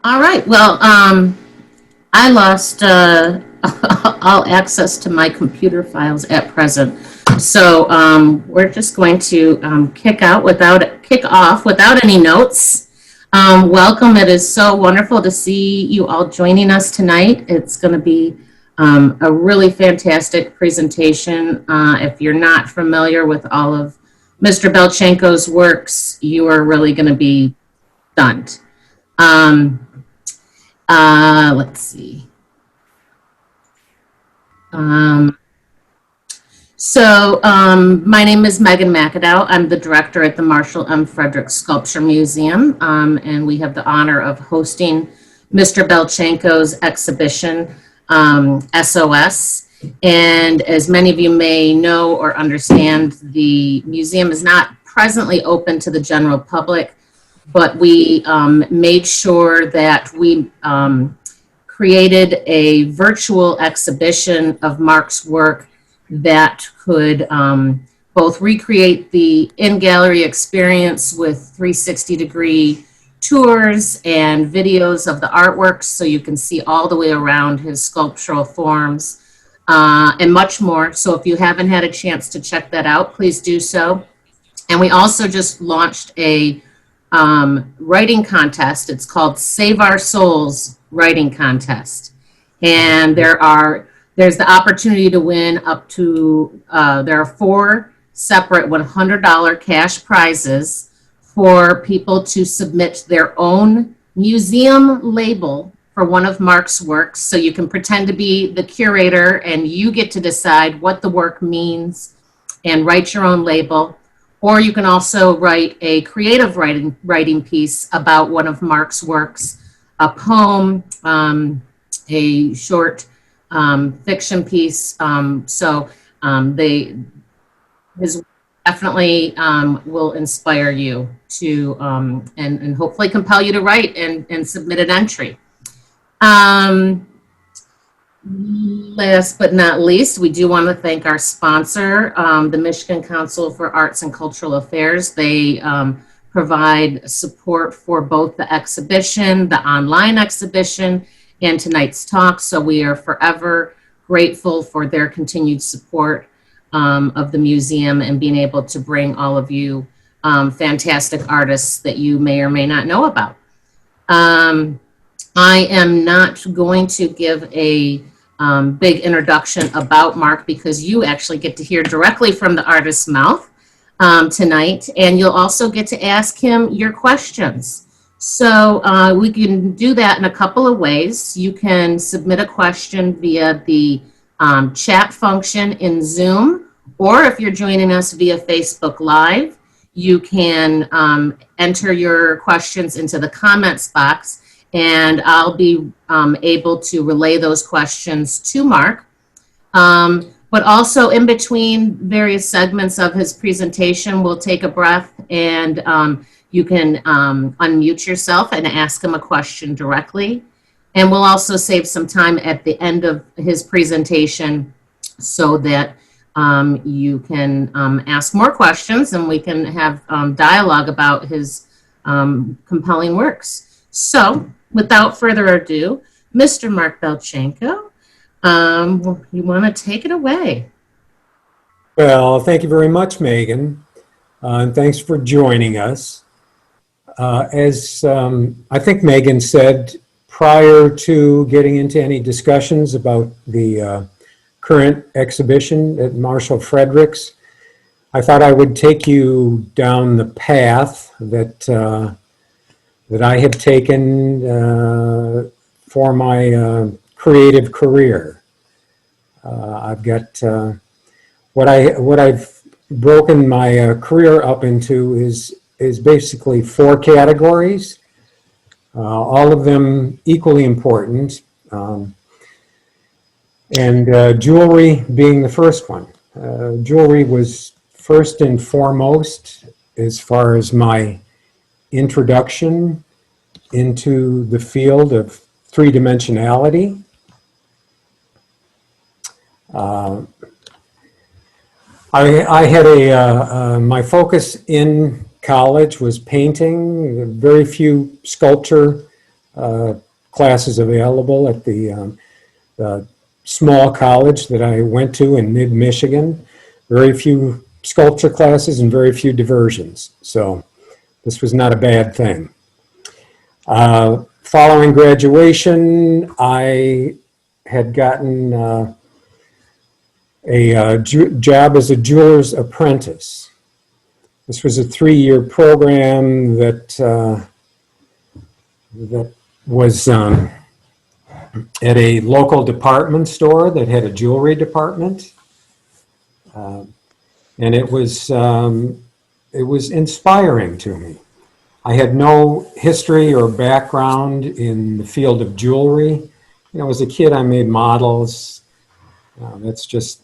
All right. Well, I lost all access to my computer files at present, so we're just going to kick off without any notes. Welcome. It is so wonderful to see you all joining us tonight. It's going to be a really fantastic presentation. If you're not familiar with all of Mr. BELTCHENKO's works, you are really going to be stunned. Let's see. My name is Megan McAdow. I'm the director at the Marshall M. Frederick Sculpture Museum, and we have the honor of hosting Mr. BELTCHENKO's exhibition, S.O.S. And as many of you may know or understand, the museum is not presently open to the general public, but we made sure that we created a virtual exhibition of Mark's work that could both recreate the in-gallery experience with 360-degree tours and videos of the artworks, so you can see all the way around his sculptural forms and much more. So if you haven't had a chance to check that out, please do so. And we also just launched a writing contest. It's called Save Our Souls Writing Contest. And there's the opportunity to win up to, there are 4 separate $100 cash prizes for people to submit their own museum label for one of Mark's works. So you can pretend to be the curator and you get to decide what the work means and write your own label. Or you can also write a creative writing piece about one of Mark's works, a poem, a short fiction piece. His definitely will inspire you to and hopefully compel you to write and submit an entry. Last but not least, we do want to thank our sponsor, the Michigan Council for Arts and Cultural Affairs. They provide support for both the exhibition, the online exhibition, and tonight's talk. So we are forever grateful for their continued support of the museum and being able to bring all of you fantastic artists that you may or may not know about. I am not going to give a big introduction about Mark because you actually get to hear directly from the artist's mouth tonight, and you'll also get to ask him your questions. So we can do that in a couple of ways. You can submit a question via the chat function in Zoom, or if you're joining us via Facebook Live, you can enter your questions into the comments box, and I'll be able to relay those questions to Mark. But also in between various segments of his presentation, we'll take a breath and you can unmute yourself and ask him a question directly. And we'll also save some time at the end of his presentation so that you can ask more questions and we can have dialogue about his compelling works. So without further ado, Mr. Mark BELTCHENKO, you want to take it away? Well, thank you very much, Megan, and thanks for joining us. As I think Megan said, prior to getting into any discussions about the current exhibition at Marshall Fredericks, I thought I would take you down the path that I have taken for my creative career. I've got what I've broken my career up into is basically 4 categories, all of them equally important, and jewelry being the first one. Jewelry was first and foremost as far as my introduction into the field of 3-dimensionality. I had my focus in college was painting, very few sculpture classes available at the small college that I went to in mid-Michigan. Very few sculpture classes and very few diversions. So this was not a bad thing. Following graduation, I had gotten a job as a jeweler's apprentice. This was a 3-year program that was at a local department store that had a jewelry department, and it was inspiring to me. I had no history or background in the field of jewelry. You know, as a kid, I made models. That's just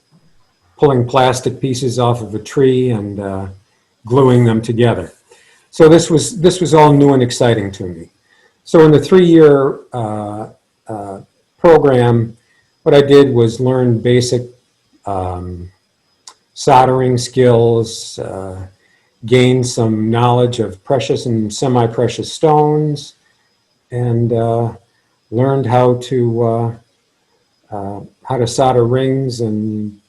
pulling plastic pieces off of a tree and gluing them together. So this was all new and exciting to me. So in the 3-year program, what I did was learn basic soldering skills, gain some knowledge of precious and semi-precious stones, and learned how to solder rings and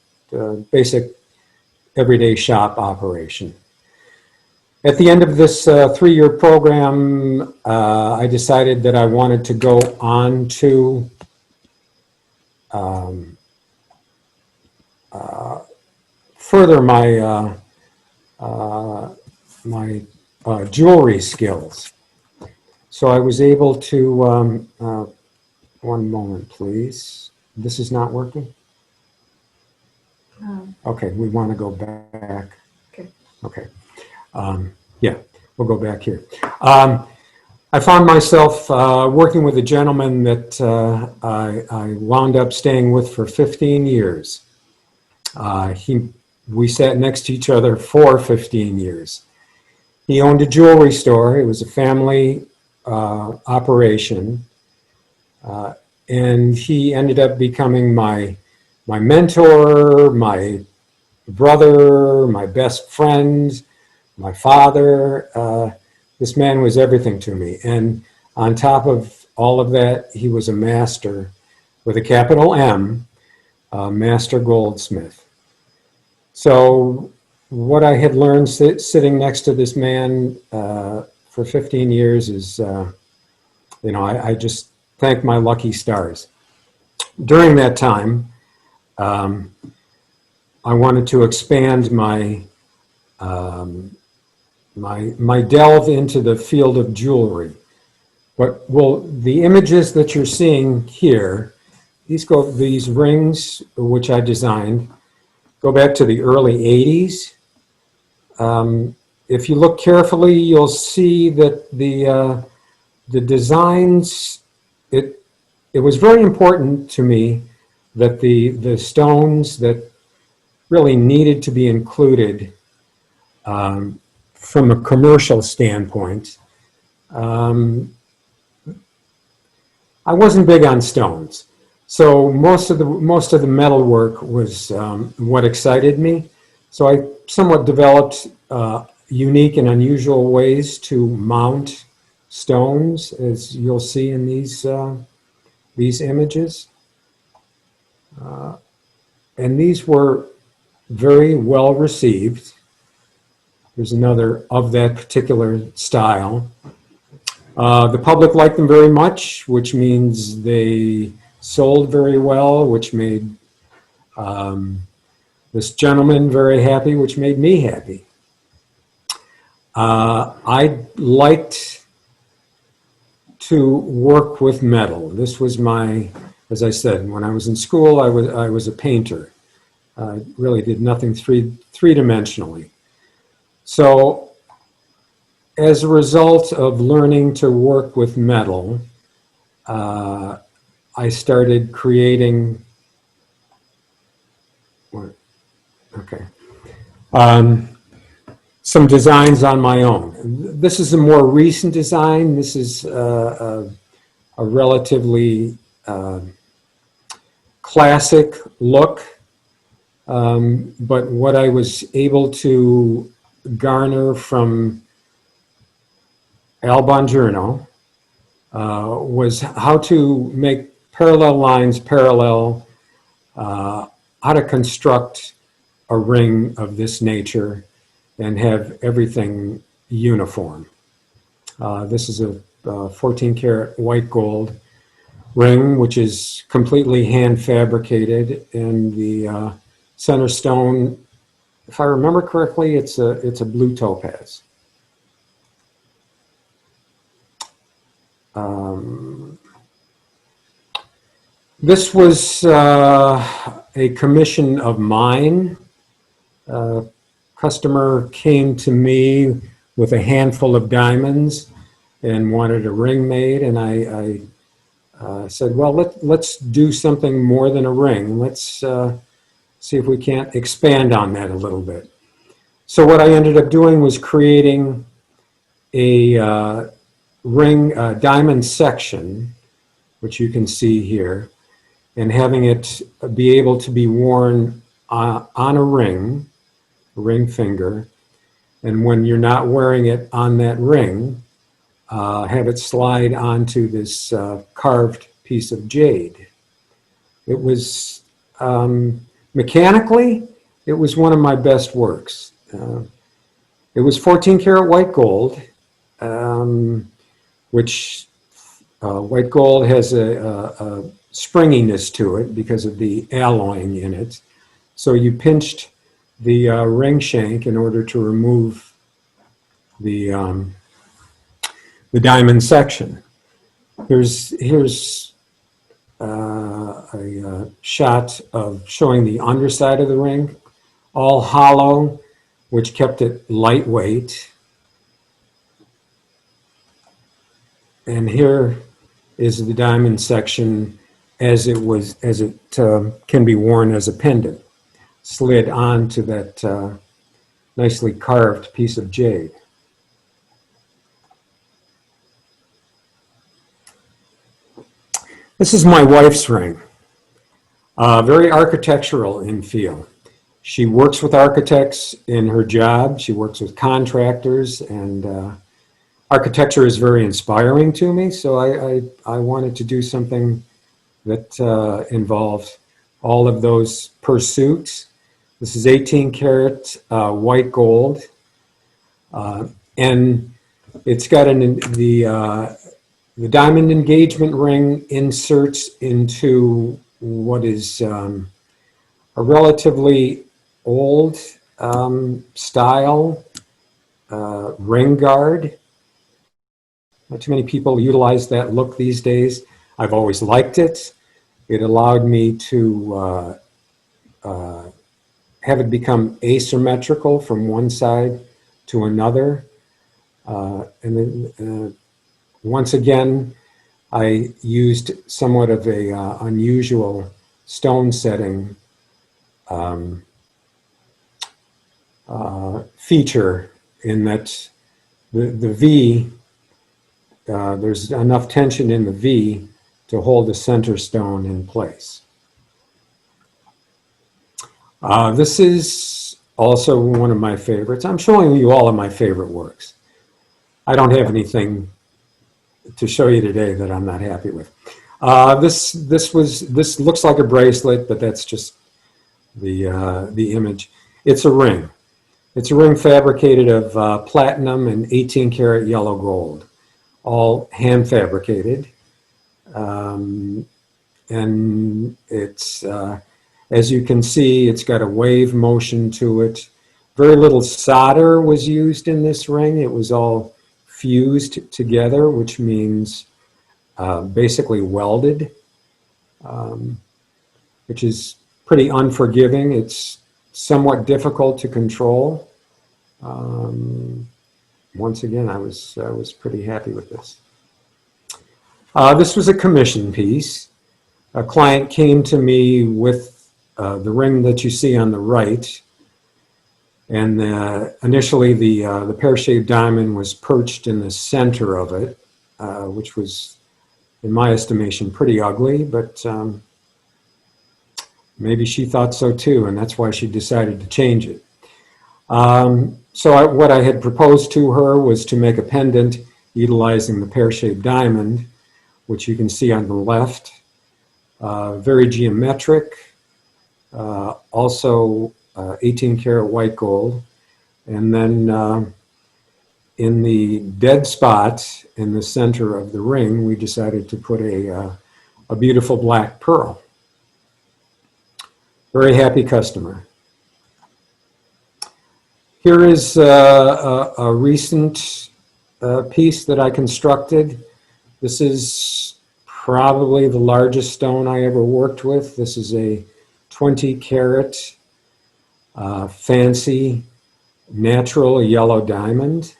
basic everyday shop operation. At the end of this 3-year program, I decided that I wanted to go on to further my jewelry skills. So I was able to, one moment please, this is not working? Okay, we want to go back. Okay. Yeah, we'll go back here. I found myself working with a gentleman that I wound up staying with for 15 years. We sat next to each other for 15 years. He owned a jewelry store. It was a family operation. And he ended up becoming my mentor, my brother, my best friend, my father. This man was everything to me. And on top of all of that, he was a master with a capital M, master goldsmith. So what I had learned sitting next to this man for 15 years is, I just thank my lucky stars. During that time, I wanted to expand my delve into the field of jewelry. But the images that you're seeing here, these rings which I designed, go back to the early 80s. If you look carefully, you'll see that the designs, it was very important to me that the stones that really needed to be included from a commercial standpoint. I wasn't big on stones, so most of the metal work was what excited me. So I somewhat developed unique and unusual ways to mount stones, as you'll see in these images. And these were very well received. There's another of that particular style. The public liked them very much, which means they sold very well, which made this gentleman very happy, which made me happy. I liked to work with metal. This was as I said, when I was in school, I was a painter. I really did nothing three-dimensionally. So as a result of learning to work with metal, I started creating, some designs on my own. This is a more recent design. This is a relatively classic look, but what I was able to garner from Al Bongiorno was how to make parallel lines parallel, how to construct a ring of this nature and have everything uniform. This is a 14 karat white gold ring, which is completely hand fabricated, and the center stone, if I remember correctly, it's a blue topaz. This was a commission of mine. A customer came to me with a handful of diamonds and wanted a ring made, and I said, well, let's do something more than a ring. Let's see if we can't expand on that a little bit. So what I ended up doing was creating a ring diamond section, which you can see here, and having it be able to be worn on a ring finger, and when you're not wearing it on that ring, have it slide onto this carved piece of jade. It was, mechanically, it was one of my best works. It was 14 karat white gold, which white gold has a springiness to it because of the alloying in it. So you pinched the ring shank in order to remove the diamond section. Here's a shot of showing the underside of the ring, all hollow, which kept it lightweight. And here is the diamond section as it can be worn as a pendant, slid onto that nicely carved piece of jade. This is my wife's ring, very architectural in feel. She works with architects in her job. She works with contractors, and architecture is very inspiring to me, so I wanted to do something that involved all of those pursuits. This is 18 karat white gold, and it's got the diamond engagement ring inserts into what is a relatively old style ring guard. Not too many people utilize that look these days. I've always liked it. It allowed me to have it become asymmetrical from one side to another. And then once again, I used somewhat of a unusual stone setting feature in that the V, there's enough tension in the V to hold the center stone in place. This is also one of my favorites. I'm showing you all of my favorite works. I don't have anything to show you today that I'm not happy with. This looks like a bracelet, but that's just the image. It's a ring. It's a ring fabricated of platinum and 18 karat yellow gold, all hand fabricated. And it's, as you can see, it's got a wave motion to it. Very little solder was used in this ring. It was all fused together, which means basically welded, which is pretty unforgiving. It's somewhat difficult to control. Once again, I was pretty happy with this. This was a commission piece. A client came to me with the ring that you see on the right, and initially the pear-shaped diamond was perched in the center of it, which was, in my estimation, pretty ugly, but maybe she thought so too, and that's why she decided to change it. So what I had proposed to her was to make a pendant utilizing the pear-shaped diamond, which you can see on the left. Very geometric, also 18 karat white gold. And then in the dead spot in the center of the ring, we decided to put a beautiful black pearl. Very happy customer. Here is a recent piece that I constructed. This is probably the largest stone I ever worked with. This is a 20 karat fancy natural yellow diamond.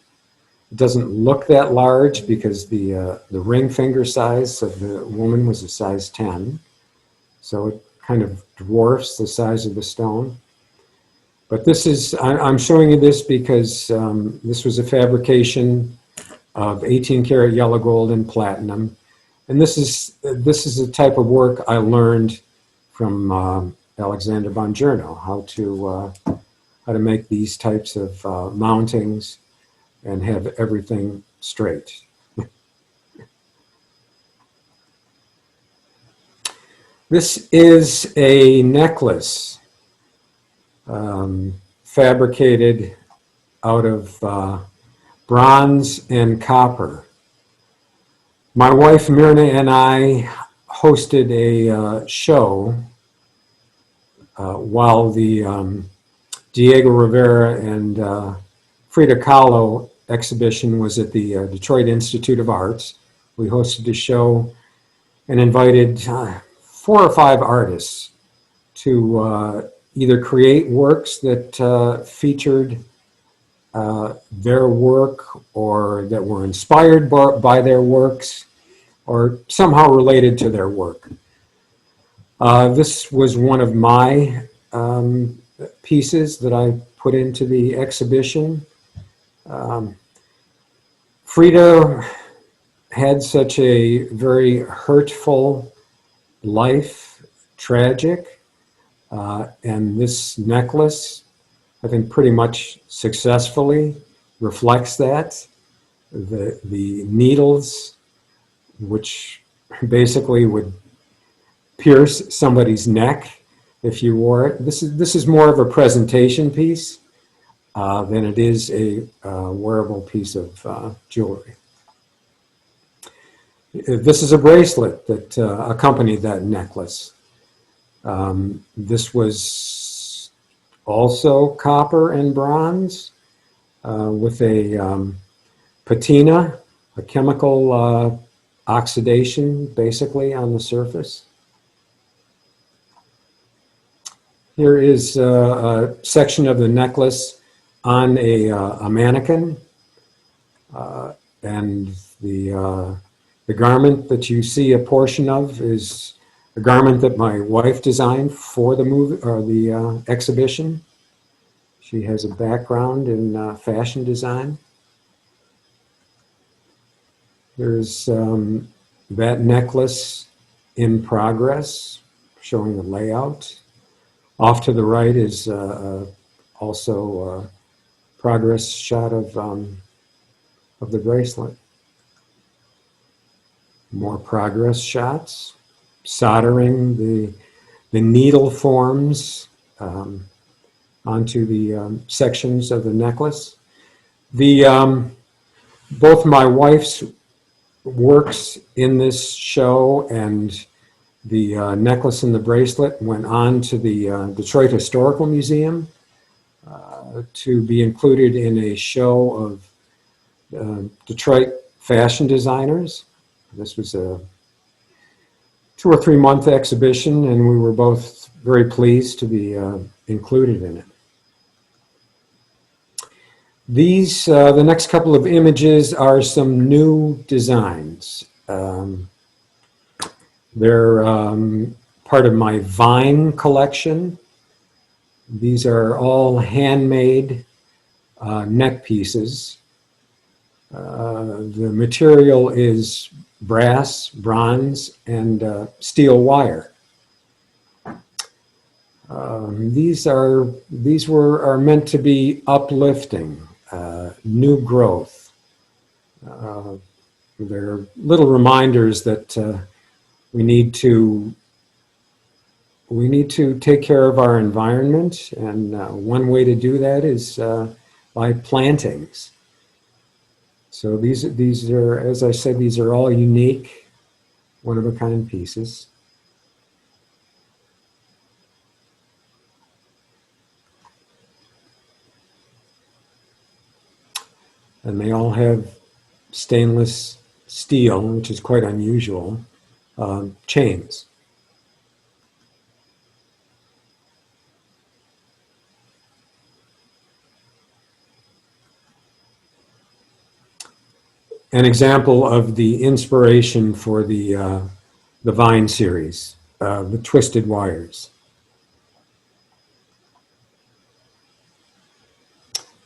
It doesn't look that large because the ring finger size of the woman was a size 10. So it kind of dwarfs the size of the stone. But this is, I'm showing you this because this was a fabrication of 18 karat yellow gold and platinum. And this is the type of work I learned from Alexander Bongiorno, how to make these types of mountings and have everything straight. This is a necklace fabricated out of bronze and copper. My wife Myrna and I hosted a show while the Diego Rivera and Frida Kahlo exhibition was at the Detroit Institute of Arts. We hosted a show and invited 4 or 5 artists to either create works that featured their work or that were inspired by their works or somehow related to their work. This was one of my pieces that I put into the exhibition. Frida had such a very hurtful life, tragic, and this necklace, I think, pretty much successfully reflects that. The needles, which basically would pierce somebody's neck if you wore it. This is more of a presentation piece than it is a wearable piece of jewelry. This is a bracelet that accompanied that necklace. This was also copper and bronze with a patina, a chemical oxidation basically on the surface. Here is a section of the necklace on a mannequin, and the garment that you see a portion of is a garment that my wife designed for the movie or the exhibition. She has a background in fashion design. There's that necklace in progress, showing the layout. Off to the right is also a progress shot of the bracelet. More progress shots, soldering the needle forms onto the sections of the necklace. Both my wife's works in this show and the necklace and the bracelet went on to the Detroit Historical Museum to be included in a show of Detroit fashion designers. This was a 2 or 3 month exhibition, and we were both very pleased to be included in it. These, the next couple of images are some new designs. They're part of my Vine collection. These are all handmade neck pieces. The material is brass, bronze, and steel wire. These are meant to be uplifting, new growth, they're little reminders that we need to take care of our environment, and one way to do that is by plantings. So these are, as I said, these are all unique, one-of-a-kind pieces. And they all have stainless steel, which is quite unusual, chains. An example of the inspiration for the Vine series, the twisted wires.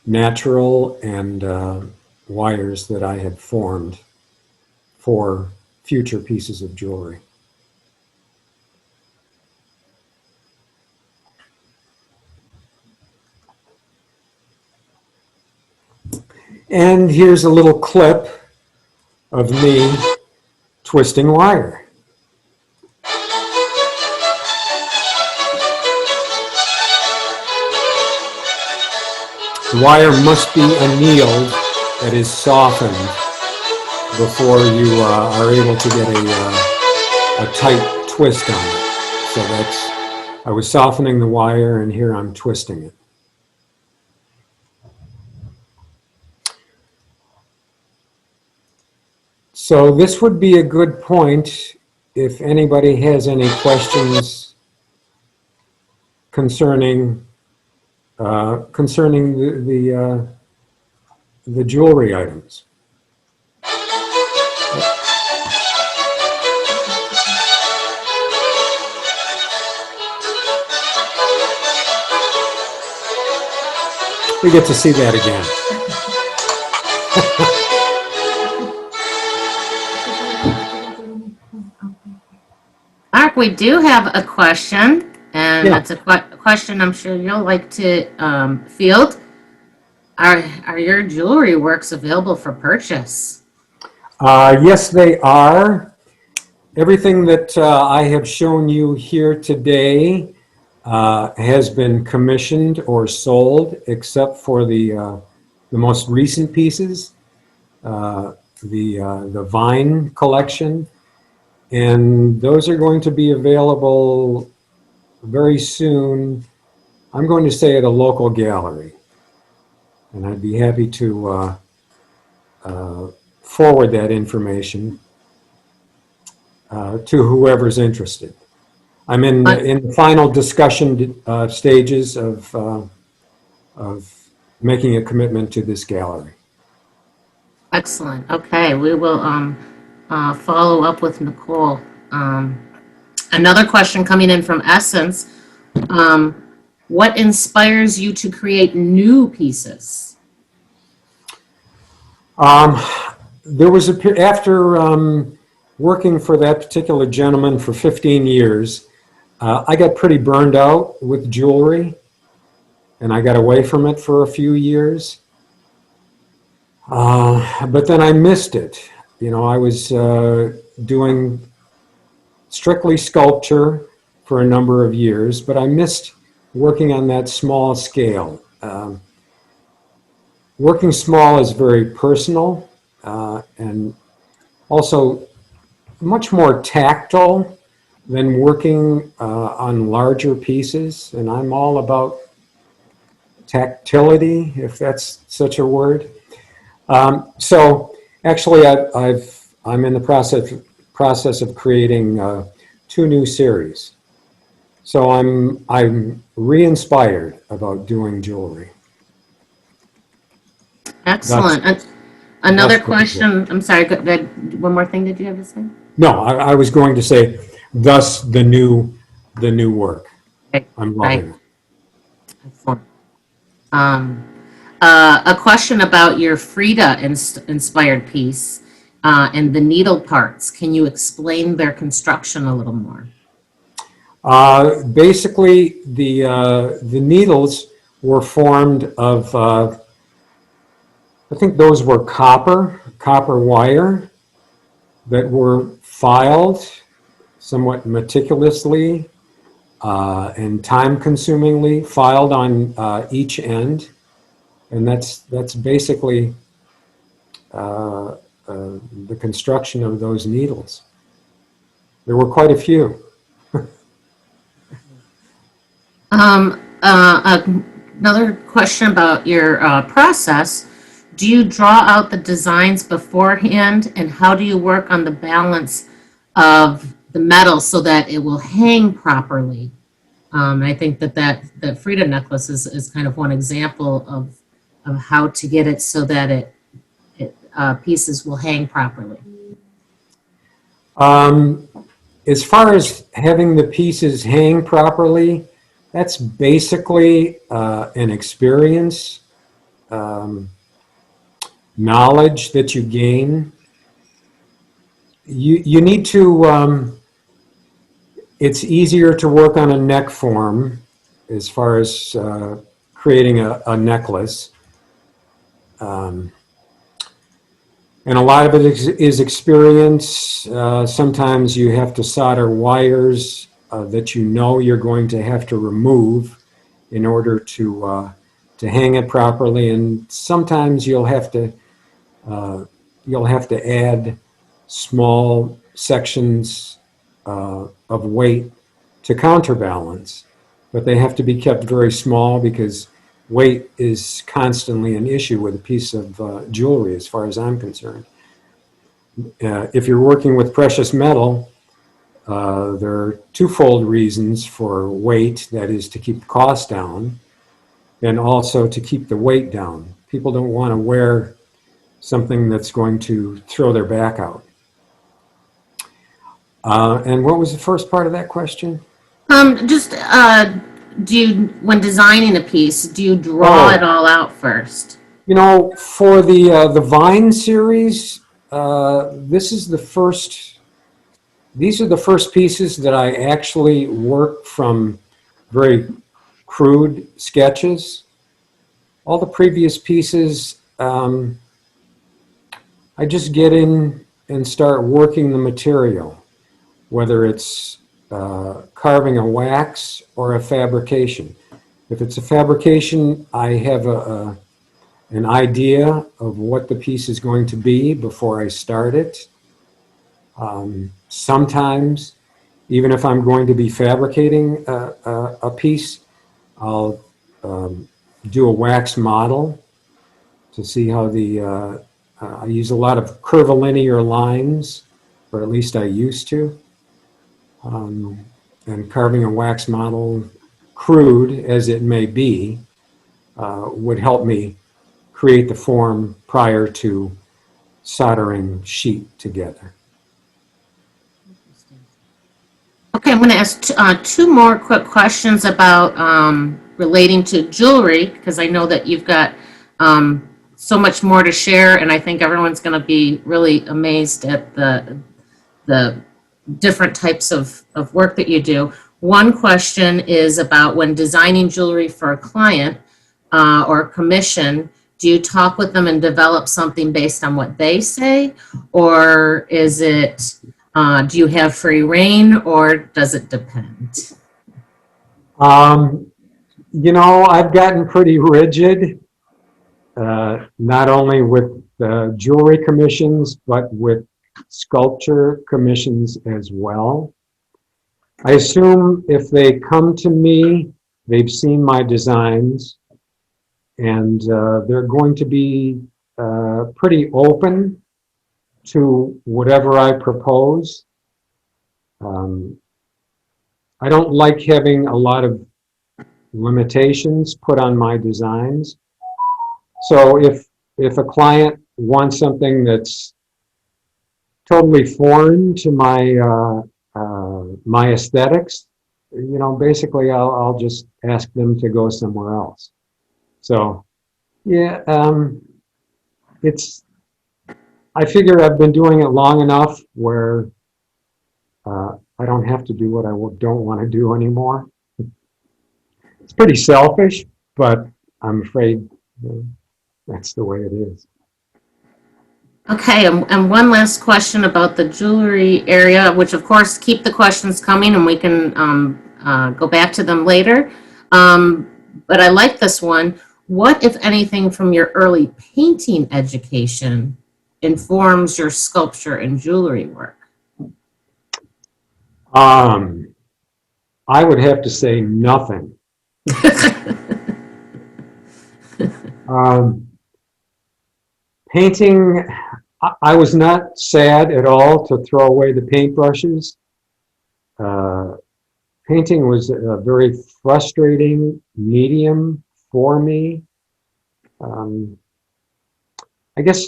Natural and wires that I had formed for future pieces of jewelry. And here's a little clip of me twisting wire. The wire must be annealed, that is softened, before you are able to get a tight twist on it. So I was softening the wire, and here I'm twisting it. So this would be a good point if anybody has any questions concerning the jewelry items. We get to see that again. Mark, we do have a question, and Yeah. it's a question I'm sure you'll like to field. Are your jewelry works available for purchase? Yes, they are. Everything that I have shown you here today has been commissioned or sold, except for the most recent pieces, the Vine collection, and those are going to be available very soon. I'm going to say at a local gallery, and I'd be happy to forward that information to whoever's interested. I'm in the final discussion stages of making a commitment to this gallery. Excellent. Okay, we will follow up with Nicole. Another question coming in from Essence. What inspires you to create new pieces? There was after working for that particular gentleman for 15 years, I got pretty burned out with jewelry, and I got away from it for a few years. But then I missed it. You know, I was doing strictly sculpture for a number of years, but I missed working on that small scale. Working small is very personal and also much more tactile than working on larger pieces, and I'm all about tactility, if that's such a word. So actually, I'm in the process of creating 2 new series. So I'm re-inspired about doing jewelry. Excellent. Another question. I'm sorry. One more thing. Did you have to say? No, I was going to say, thus the new work. Okay. I'm loving it. Excellent. A question about your Frida inspired piece and the needle parts. Can you explain their construction a little more? Basically, the needles were formed of, I think those were copper wire, that were filed somewhat meticulously and time-consumingly, filed on each end, and that's basically the construction of those needles. There were quite a few. Another question about your process. Do you draw out the designs beforehand, and how do you work on the balance of the metal so that it will hang properly? I think that Frida necklace is kind of one example of how to get it so that pieces will hang properly. As far as having the pieces hang properly, that's basically an experience, knowledge that you gain. You need to, it's easier to work on a neck form as far as creating a necklace. And a lot of it is experience. Sometimes you have to solder wires that you know you're going to have to remove in order to hang it properly. And sometimes you'll have to add small sections of weight to counterbalance, but they have to be kept very small because weight is constantly an issue with a piece of jewelry as far as I'm concerned. If you're working with precious metal, there are twofold reasons for weight, that is to keep the cost down and also to keep the weight down. People don't want to wear something that's going to throw their back out. And what was the first part of that question? When designing a piece, do you draw it all out first? You know, for the Vine series, these are the first pieces that I actually work from very crude sketches. All the previous pieces, I just get in and start working the material, whether it's carving a wax or a fabrication. If it's a fabrication, I have an idea of what the piece is going to be before I start it. Sometimes, even if I'm going to be fabricating a piece, I'll do a wax model to see how I use a lot of curvilinear lines, or at least I used to. And carving a wax model, crude as it may be, would help me create the form prior to soldering sheet together. Okay, I'm going to ask two more quick questions about relating to jewelry, because I know that you've got so much more to share, and I think everyone's going to be really amazed at the different types of work that you do. One question is about when designing jewelry for a client or a commission, do you talk with them and develop something based on what they say, or is it, do you have free reign, or does it depend? You know, I've gotten pretty rigid, not only with jewelry commissions, but with sculpture commissions as well. I assume if they come to me, they've seen my designs, and they're going to be pretty open to whatever I propose. I don't like having a lot of limitations put on my designs. So if a client wants something that's totally foreign to my aesthetics, you know, basically I'll just ask them to go somewhere else. So yeah, I figure I've been doing it long enough where I don't have to do what I don't want to do anymore. It's pretty selfish, but I'm afraid that's the way it is. Okay, and one last question about the jewelry area, which of course keep the questions coming and we can go back to them later. But I like this one. What, if anything, from your early painting education informs your sculpture and jewelry work? I would have to say nothing. Um, Painting, I was not sad at all to throw away the paintbrushes. Painting was a very frustrating medium for me. Um, I guess,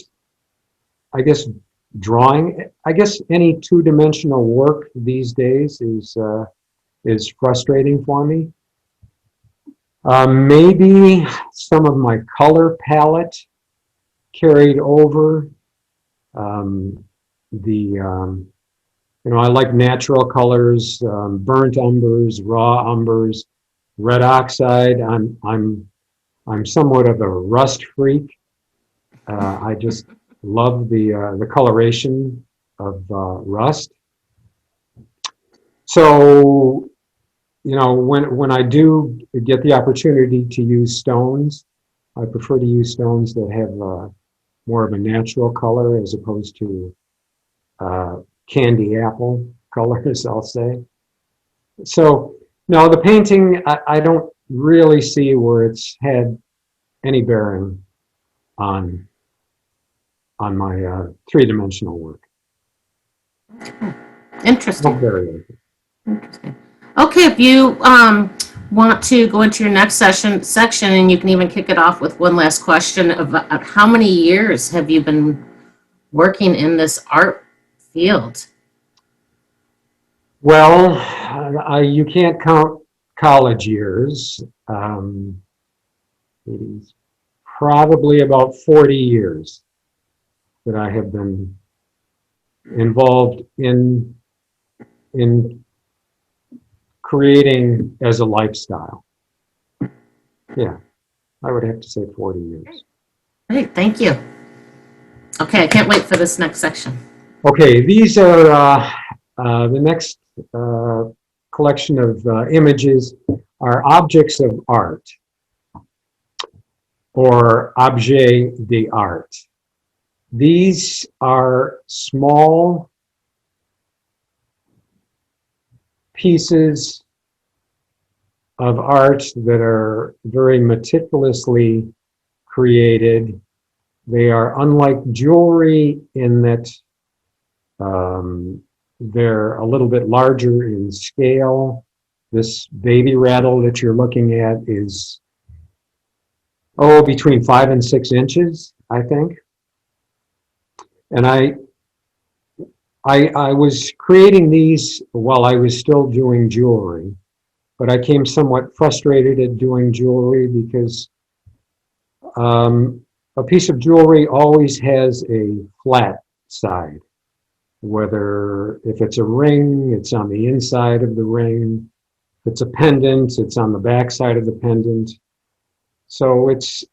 I guess drawing, I guess any two-dimensional work these days is frustrating for me. Maybe some of my color palette carried over. I like natural colors, burnt umbers, raw umbers, red oxide. I'm somewhat of a rust freak. I just love the coloration of rust. So, when I do get the opportunity to use stones, I prefer to use stones that have more of a natural color as opposed to candy apple colors, I'll say. So, no, the painting, I don't really see where it's had any bearing on my three-dimensional work. Interesting. Not very. Interesting. Okay, if you want to go into your next section, and you can even kick it off with one last question of how many years have you been working in this art field? Well, you can't count college years. It's probably about 40 years that I have been involved in creating as a lifestyle. Yeah, I would have to say 40 years. Great, thank you. Okay, I can't wait for this next section. Okay, these are the next collection of images are objects of art or objets d'art. These are small pieces of art that are very meticulously created. They are unlike jewelry in that they're a little bit larger in scale. This baby rattle that you're looking at is, between 5 and 6 inches, I think. And I was creating these while I was still doing jewelry, but I became somewhat frustrated at doing jewelry because a piece of jewelry always has a flat side. Whether if it's a ring, it's on the inside of the ring. If it's a pendant, it's on the back side of the pendant. So it's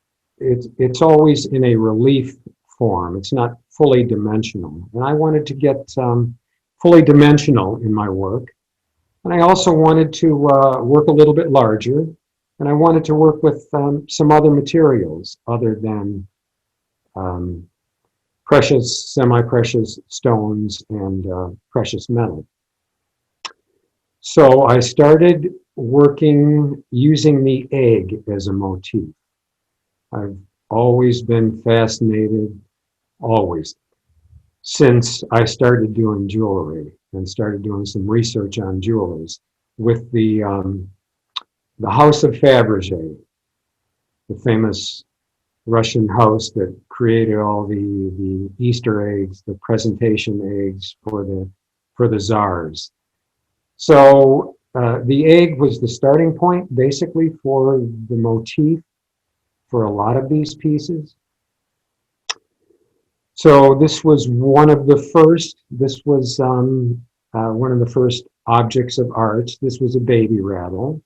always in a relief form. It's not fully dimensional. And I wanted to get fully dimensional in my work. And I also wanted to work a little bit larger. And I wanted to work with some other materials other than precious, semi-precious stones and precious metal. So I started working using the egg as a motif. I've always been fascinated, always, since I started doing jewelry and started doing some research on jewelers with the House of Fabergé, the famous Russian house that created all the Easter eggs, the presentation eggs for the czars. So the egg was the starting point, basically, for the motif for a lot of these pieces. So this was one of the first. This was one of the first objects of art. This was a baby rattle.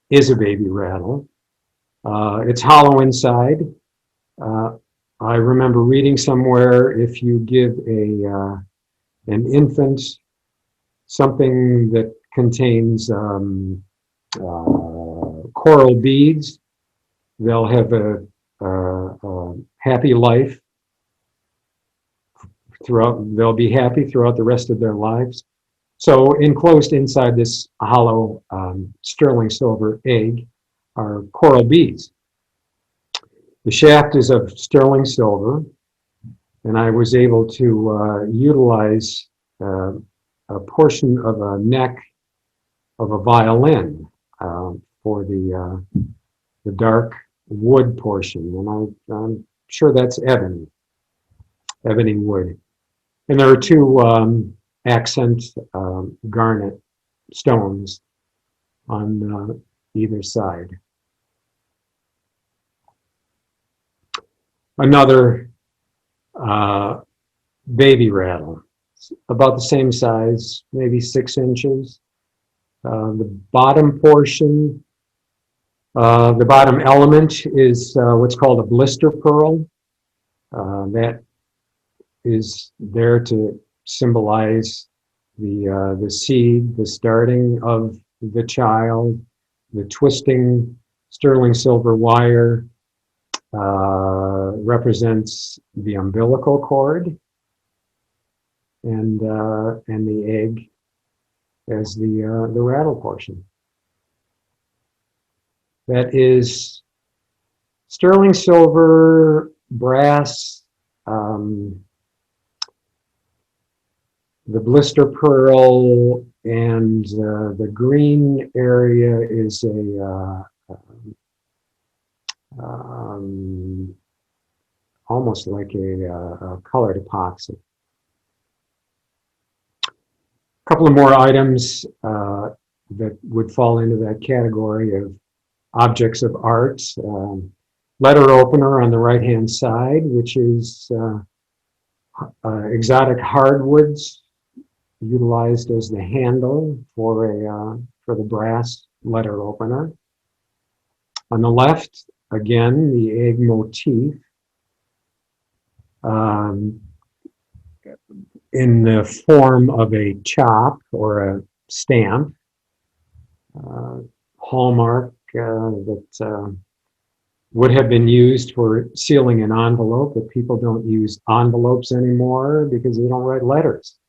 Is a baby rattle. It's hollow inside. I remember reading somewhere if you give an infant something that contains coral beads, they'll have a happy life they'll be happy throughout the rest of their lives. So enclosed inside this hollow sterling silver egg are coral beads. The shaft is of sterling silver, and I was able to utilize a portion of a neck of a violin for the dark wood portion, and I'm sure that's ebony wood. And there are two accent garnet stones on either side. Another baby rattle, about the same size, maybe 6 inches. The bottom portion, the bottom element is what's called a blister pearl. That is there to symbolize the seed, the starting of the child, the twisting sterling silver wire represents the umbilical cord, and the egg as the rattle portion. That is sterling silver, brass, the blister pearl, and the green area is almost like a colored epoxy. A couple of more items that would fall into that category of objects of art. Letter opener on the right-hand side, which is exotic hardwoods utilized as the handle for the brass letter opener. On the left, again, the egg motif in the form of a chop or a stamp, hallmark that would have been used for sealing an envelope, but people don't use envelopes anymore because they don't write letters.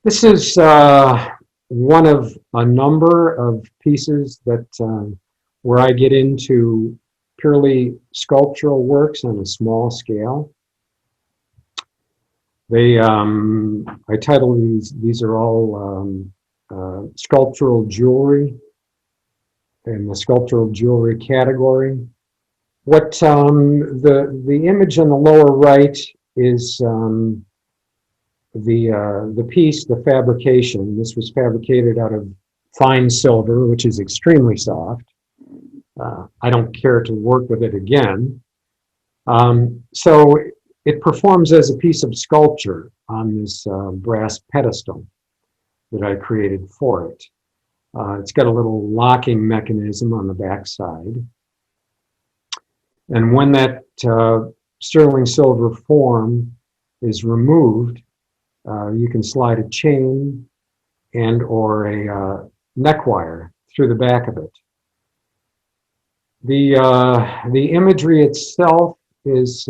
This is one of a number of pieces that where I get into purely sculptural works on a small scale. I title these are all sculptural jewelry in the sculptural jewelry category. What the image on the lower right is the piece, the fabrication. This was fabricated out of fine silver, which is extremely soft. I don't care to work with it again. So it performs as a piece of sculpture on this brass pedestal that I created for it. It's got a little locking mechanism on the back side. And when that sterling silver form is removed, you can slide a chain and or a neck wire through the back of it. The imagery itself is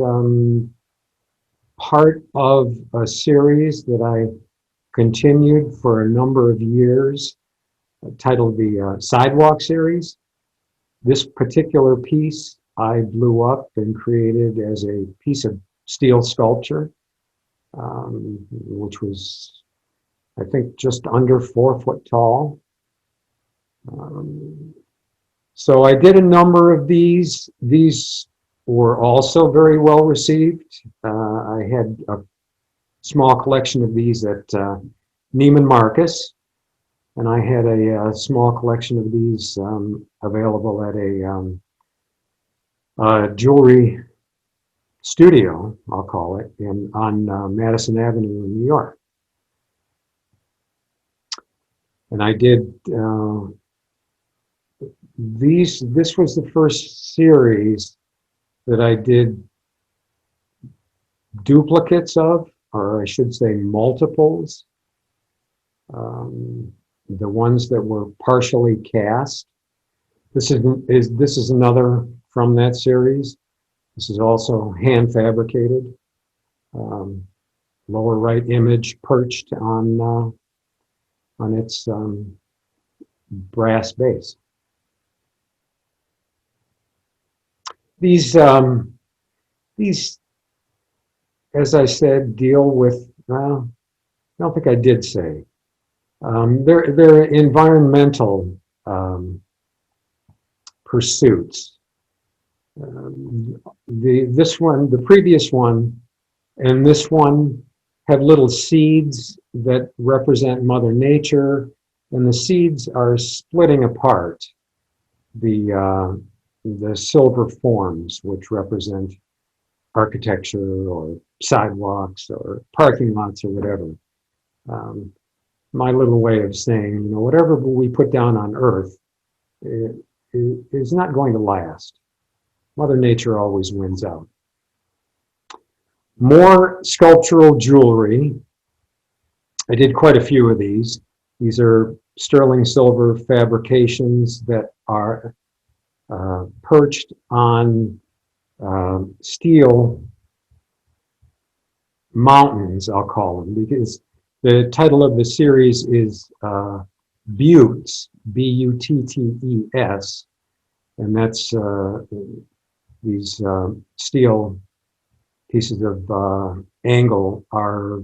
part of a series that I continued for a number of years, titled the Sidewalk series. This particular piece I blew up and created as a piece of steel sculpture, which was, I think, just under 4 foot tall. So I did a number of these. These were also very well received. I had a small collection of these at Neiman Marcus, and I had a small collection of these available at a jewelry studio, I'll call it, on Madison Avenue in New York. And I did this was the first series that I did duplicates of, or I should say multiples. The ones that were partially cast. This is another from that series. This is also hand fabricated. Lower right image perched on its brass base. These, as I said, deal with. Well, I don't think I did say. They're environmental pursuits. The previous one, and this one have little seeds that represent Mother Nature, and the seeds are splitting apart the silver forms, which represent architecture or sidewalks or parking lots or whatever. My little way of saying, whatever we put down on Earth is not going to last. Mother Nature always wins out. More sculptural jewelry. I did quite a few of these. These are sterling silver fabrications that are perched on steel mountains, I'll call them, because the title of the series is Buttes, B-U-T-T-E-S, and that's these steel pieces of angle are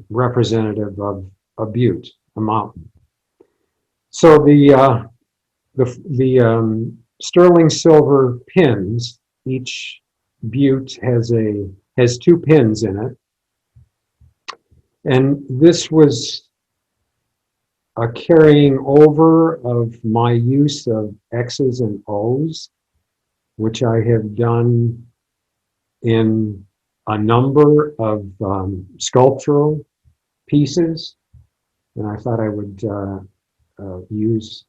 representative of a butte, a mountain. So the sterling silver pins, each butte has two pins in it. And this was a carrying over of my use of X's and O's, which I have done in a number of sculptural pieces. And I thought I would use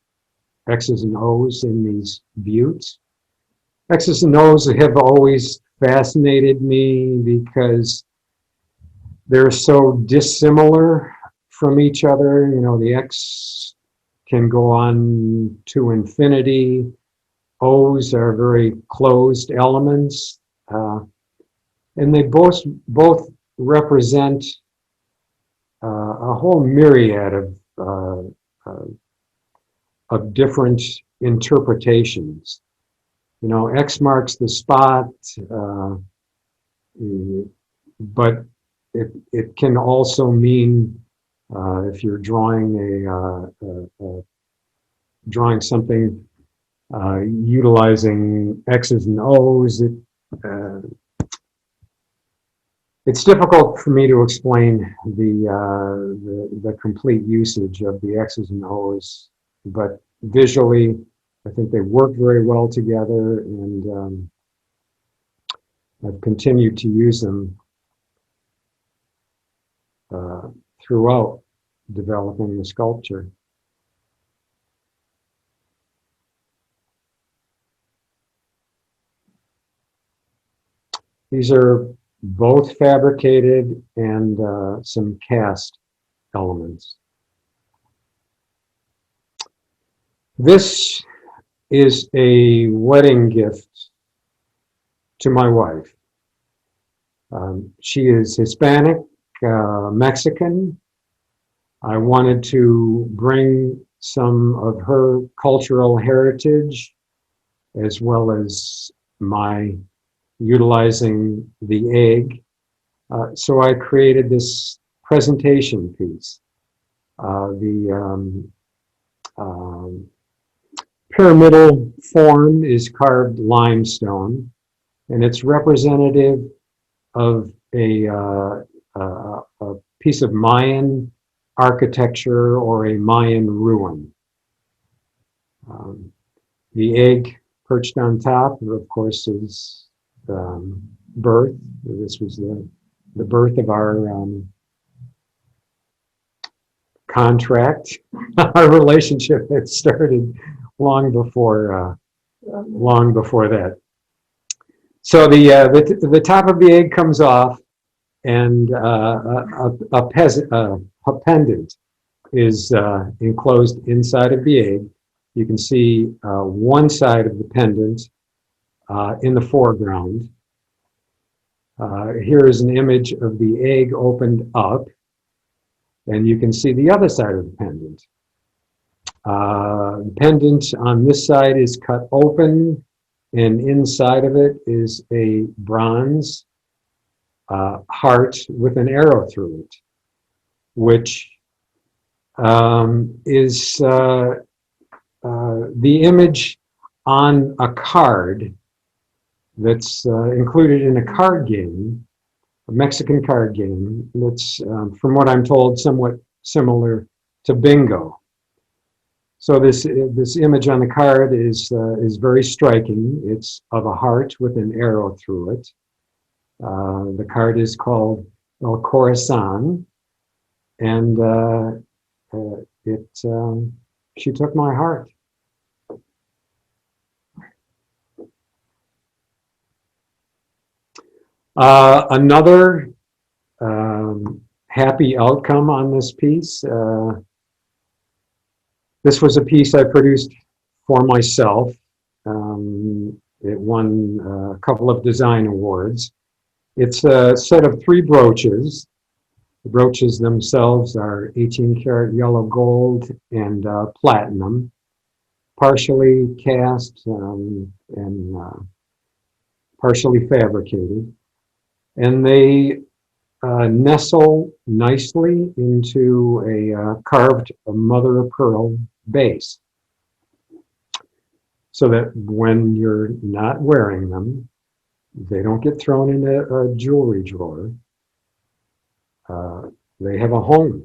X's and O's in these buttes. X's and O's have always fascinated me because they're so dissimilar from each other. The X can go on to infinity. O's are very closed elements. And they both represent a whole myriad of different interpretations. X marks the spot, but it can also mean if you're drawing something utilizing X's and O's, it's difficult for me to explain the complete usage of the X's and O's, but visually, I think they work very well together, and I've continued to use them throughout developing the sculpture. These are both fabricated and some cast elements. This is a wedding gift to my wife. She is Hispanic, Mexican. I wanted to bring some of her cultural heritage as well as my utilizing the egg. So I created this presentation piece. The pyramidal form is carved limestone, and it's representative of a piece of Mayan architecture or a Mayan ruin. The egg perched on top, of course, is birth. This was the birth of our contract. Our relationship had started long before that. So the top of the egg comes off, and a pendant is enclosed inside of the egg. You can see one side of the pendant in the foreground. Here is an image of the egg opened up, and you can see the other side of the pendant. The pendant on this side is cut open, and inside of it is a bronze heart with an arrow through it, which is the image on a card that's included in a card game, a Mexican card game that's, from what I'm told, somewhat similar to bingo. So this image on the card is very striking. It's of a heart with an arrow through it. The card is called El Corazon, and she took my heart. Another happy outcome on this piece. This was a piece I produced for myself. It won a couple of design awards. It's a set of 3 brooches. The brooches themselves are 18-karat yellow gold and platinum, partially cast and partially fabricated. And they nestle nicely into a carved mother of pearl base, so that when you're not wearing them, they don't get thrown into a jewelry drawer. They have a home.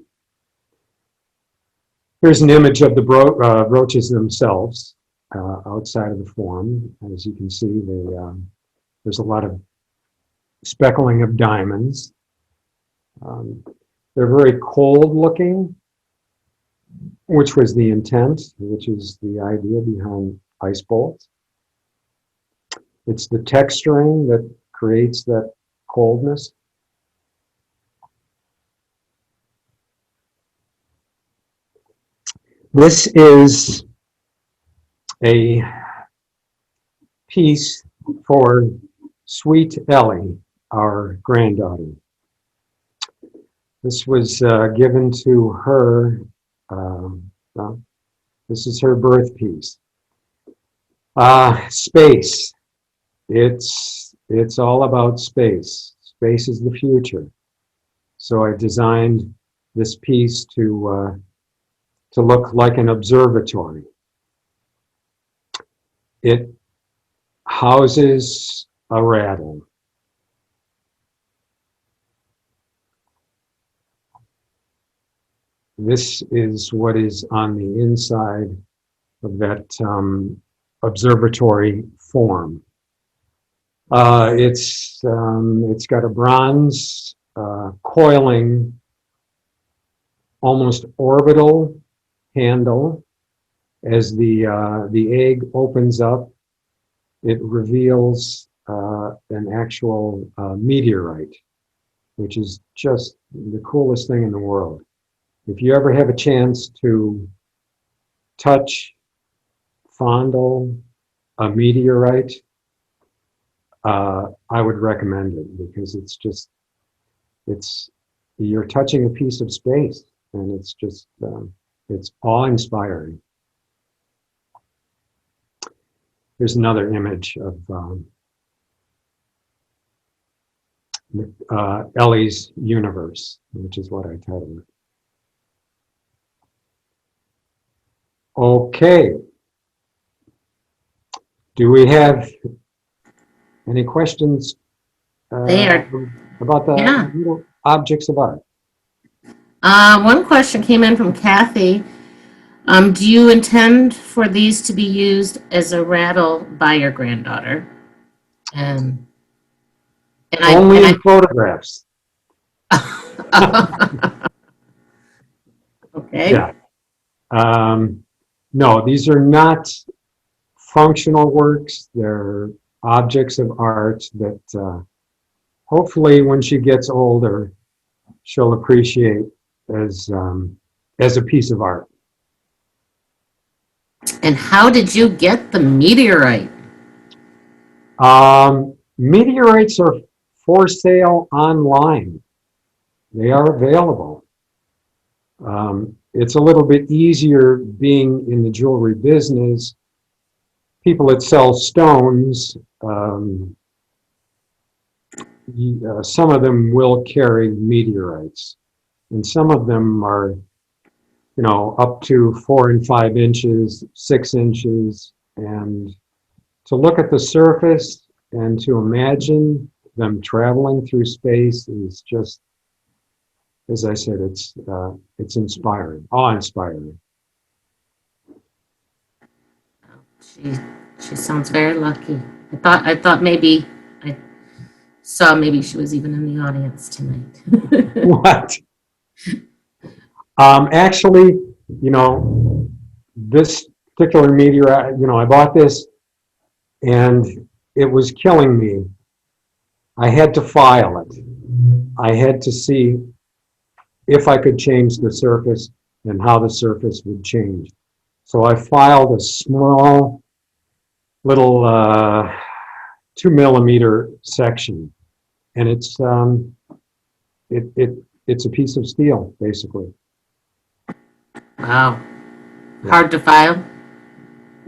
Here's an image of the brooches themselves outside of the form. As you can see, there's a lot of speckling of diamonds. They're very cold looking, which was the intent, which is the idea behind ice bolts. It's the texturing that creates that coldness. This is a piece for sweet Ellie, our granddaughter. This was given to her, well, this is her birth piece. Space. It's all about space. Space is the future. So I designed this piece to look like an observatory. It houses a rattle. This is what is on the inside of that observatory form. It's got a bronze coiling, almost orbital handle. As the egg opens up, it reveals an actual meteorite, which is just the coolest thing in the world. If you ever have a chance to touch, fondle a meteorite, I would recommend it, because you're touching a piece of space, and it's just, it's awe-inspiring. Here's another image of Ellie's universe, which is what I titled it. Okay. Do we have any questions about the little objects of art? One question came in from Kathy. Do you intend for these to be used as a rattle by your granddaughter? Only in photographs. Okay. Yeah. No, these are not functional works. They're objects of art that hopefully when she gets older, she'll appreciate as a piece of art. And how did you get the meteorite? Meteorites are for sale online. They are available. It's a little bit easier being in the jewelry business. People that sell stones, some of them will carry meteorites, and some of them are, up to 4 and 5 inches, 6 inches, and to look at the surface and to imagine them traveling through space is just, as I said, it's inspiring, awe-inspiring. She sounds very lucky. I thought maybe I saw maybe she was even in the audience tonight. What? Actually, this particular meteorite, I bought this and it was killing me. I had to file it. I had to see if I could change the surface and how the surface would change. So I filed a small little 2 millimeter section, and it's a piece of steel, basically. Wow. Hard to file?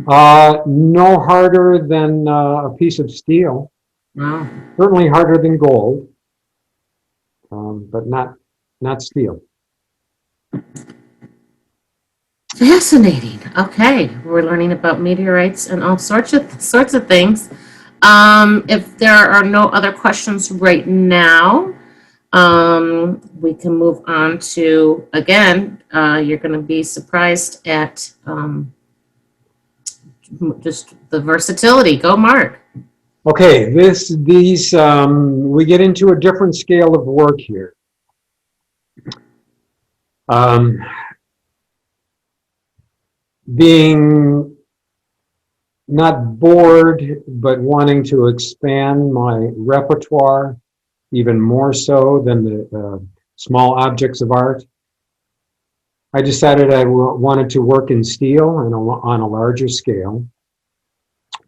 No harder than a piece of steel. Wow. Certainly harder than gold, but not steel. Fascinating. Okay, we're learning about meteorites and all sorts of things. If there are no other questions right now, we can move on to, again, you're going to be surprised at just the versatility. Go, Mark. Okay, we get into a different scale of work here. Being not bored, but wanting to expand my repertoire even more so than the small objects of art, I decided I wanted to work in steel and on a larger scale.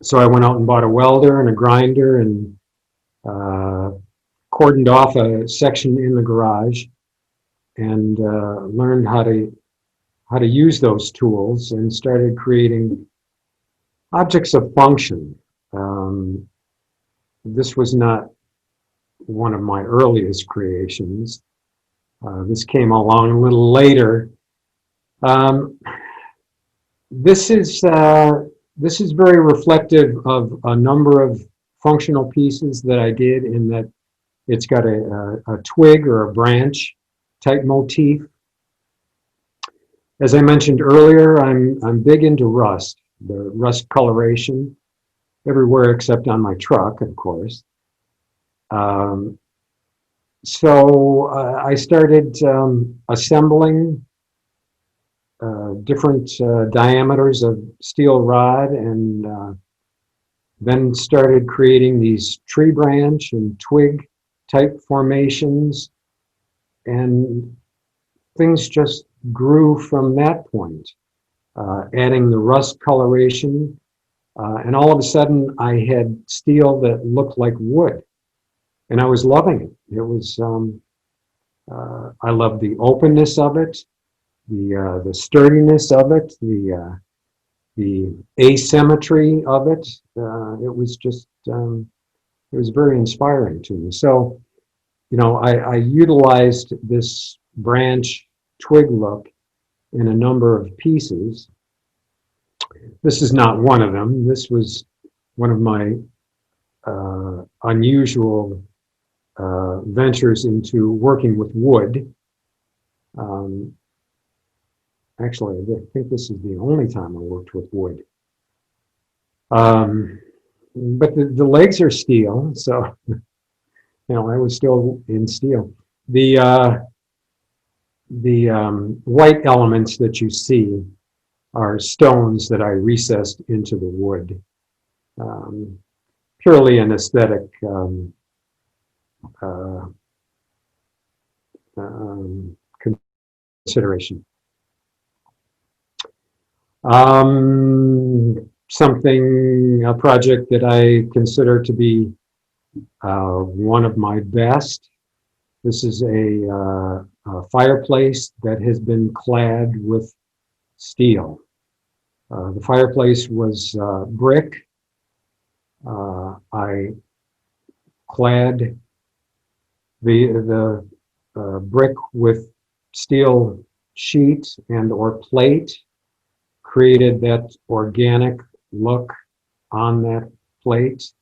So I went out and bought a welder and a grinder and cordoned off a section in the garage and learned how to use those tools and started creating objects of function. This was not one of my earliest creations. This came along a little later. This is very reflective of a number of functional pieces that I did, in that it's got a twig or a branch type motif. As I mentioned earlier, I'm big into rust, the rust coloration, everywhere except on my truck, of course. So I started assembling different diameters of steel rod, and then started creating these tree branch and twig type formations, and things just grew from that point, adding the rust coloration, and all of a sudden I had steel that looked like wood, and I was loving it. It was, I loved the openness of it, the sturdiness of it, the asymmetry of it. It was just, it was very inspiring to me. So, I utilized this branch twig look in a number of pieces. This is not one of them. This was one of my unusual ventures into working with wood. Actually, I think this is the only time I worked with wood. But the legs are steel, so I was still in steel. The white elements that you see are stones that I recessed into the wood. Purely an aesthetic uh, consideration. A project that I consider to be one of my best. This is a fireplace that has been clad with steel. The fireplace was brick. I clad the brick with steel sheet and or plate, created that organic look on that plate,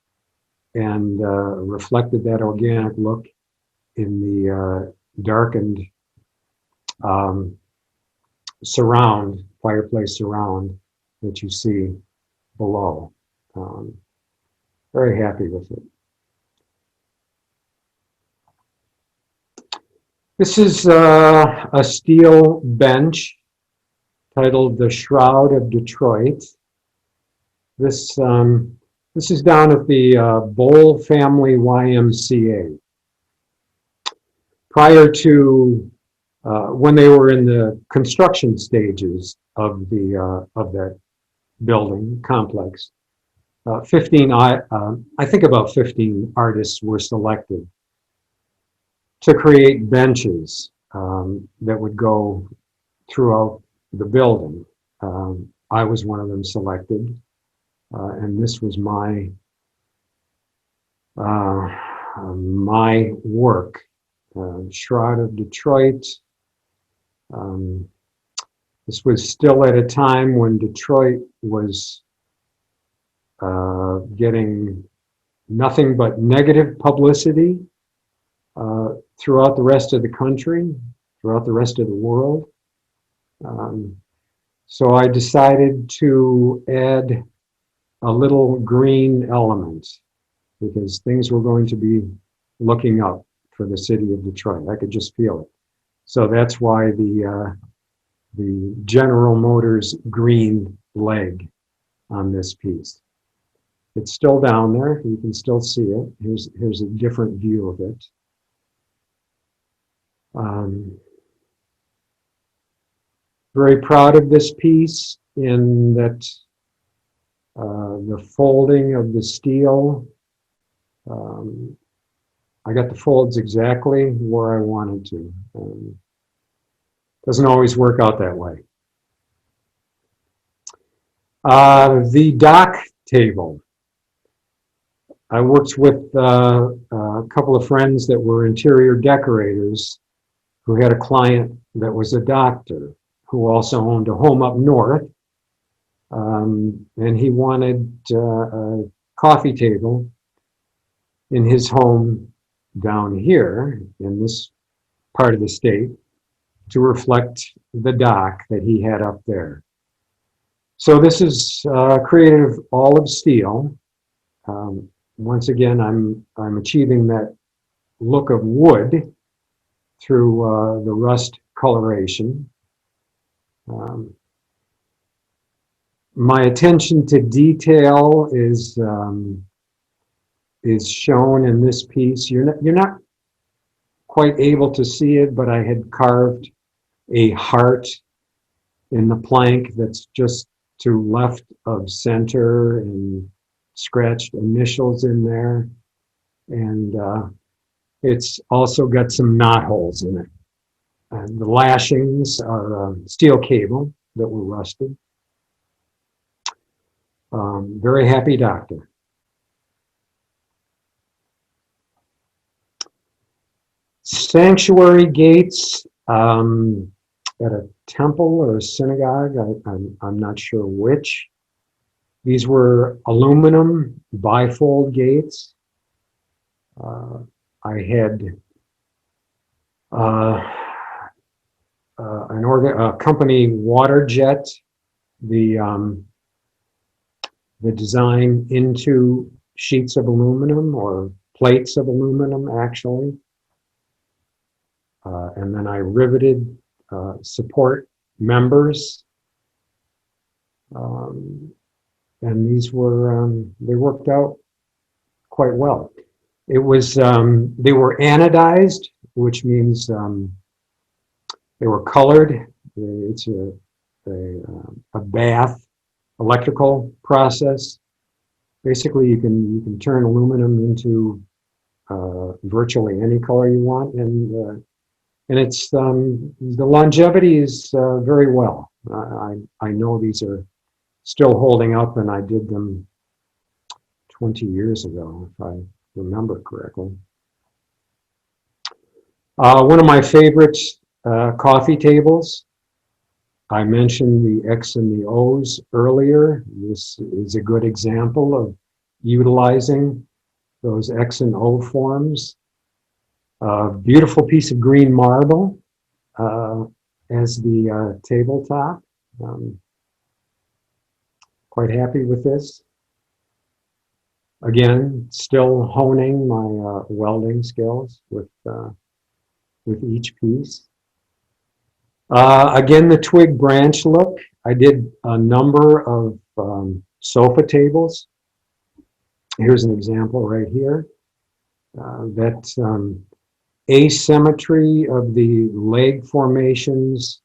and reflected that organic look in the darkened fireplace surround that you see below. Very happy with it. This is a steel bench titled The Shroud of Detroit. This is down at the Bowl Family YMCA. Prior to when they were in the construction stages of that building complex, I think about 15 artists were selected to create benches that would go throughout the building. I was one of them selected, and this was my work. Shroud of Detroit. This was still at a time when Detroit was getting nothing but negative publicity throughout the rest of the country, throughout the rest of the world. So I decided to add a little green element because things were going to be looking up for the city of Detroit. I could just feel it. So that's why the General Motors green leg on this piece. It's still down there. You can still see it. Here's a different view of it. Very proud of this piece in that the folding of the steel, I got the folds exactly where I wanted to. Doesn't always work out that way. The dock table. I worked with a couple of friends that were interior decorators who had a client that was a doctor who also owned a home up north. And he wanted a coffee table in his home down here in this part of the state to reflect the dock that he had up there. So this is created all of steel. Once again, I'm achieving that look of wood through the rust coloration. My attention to detail is shown in this piece. You're not quite able to see it, but I had carved a heart in the plank that's just to left of center and scratched initials in there. And it's also got some knot holes in it. And the lashings are steel cable that were rusted. Very happy doctor. Sanctuary gates at a temple or a synagogue, I'm not sure which. These were aluminum bifold gates. I had a company Waterjet the design into sheets of aluminum or plates of aluminum, actually. And then I riveted support members And these were, they worked out quite well. It was, they were anodized, which means they were colored. It's a bath electrical process. Basically, you can turn aluminum into virtually any color you want, and it's the longevity is very well. I know these are still holding up, and I did them 20 years ago, if I remember correctly. One of my favorite coffee tables. I mentioned the X and the O's earlier. This is a good example of utilizing those X and O forms. A beautiful piece of green marble as the tabletop. Quite happy with this. Again, still honing my welding skills with each piece. Again, the twig branch look. I did a number of sofa tables. Here's an example right here. That asymmetry of the leg formations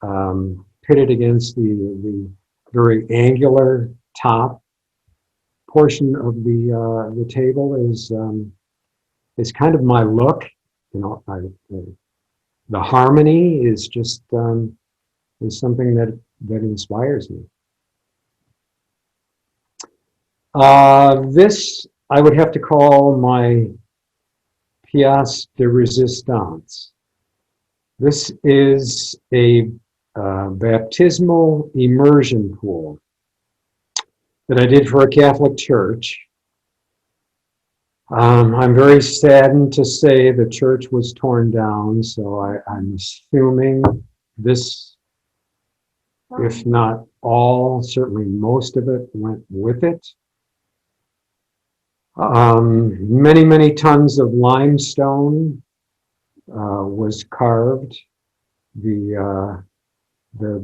pitted against the very angular top portion of the table is kind of my look. You know, the harmony is just is something that inspires me. This I would have to call my pièce de résistance. This is a baptismal immersion pool that I did for a Catholic church. I'm very saddened to say the church was torn down, so I'm assuming this, if not all, certainly most of it went with it. Many, many tons of limestone was carved. The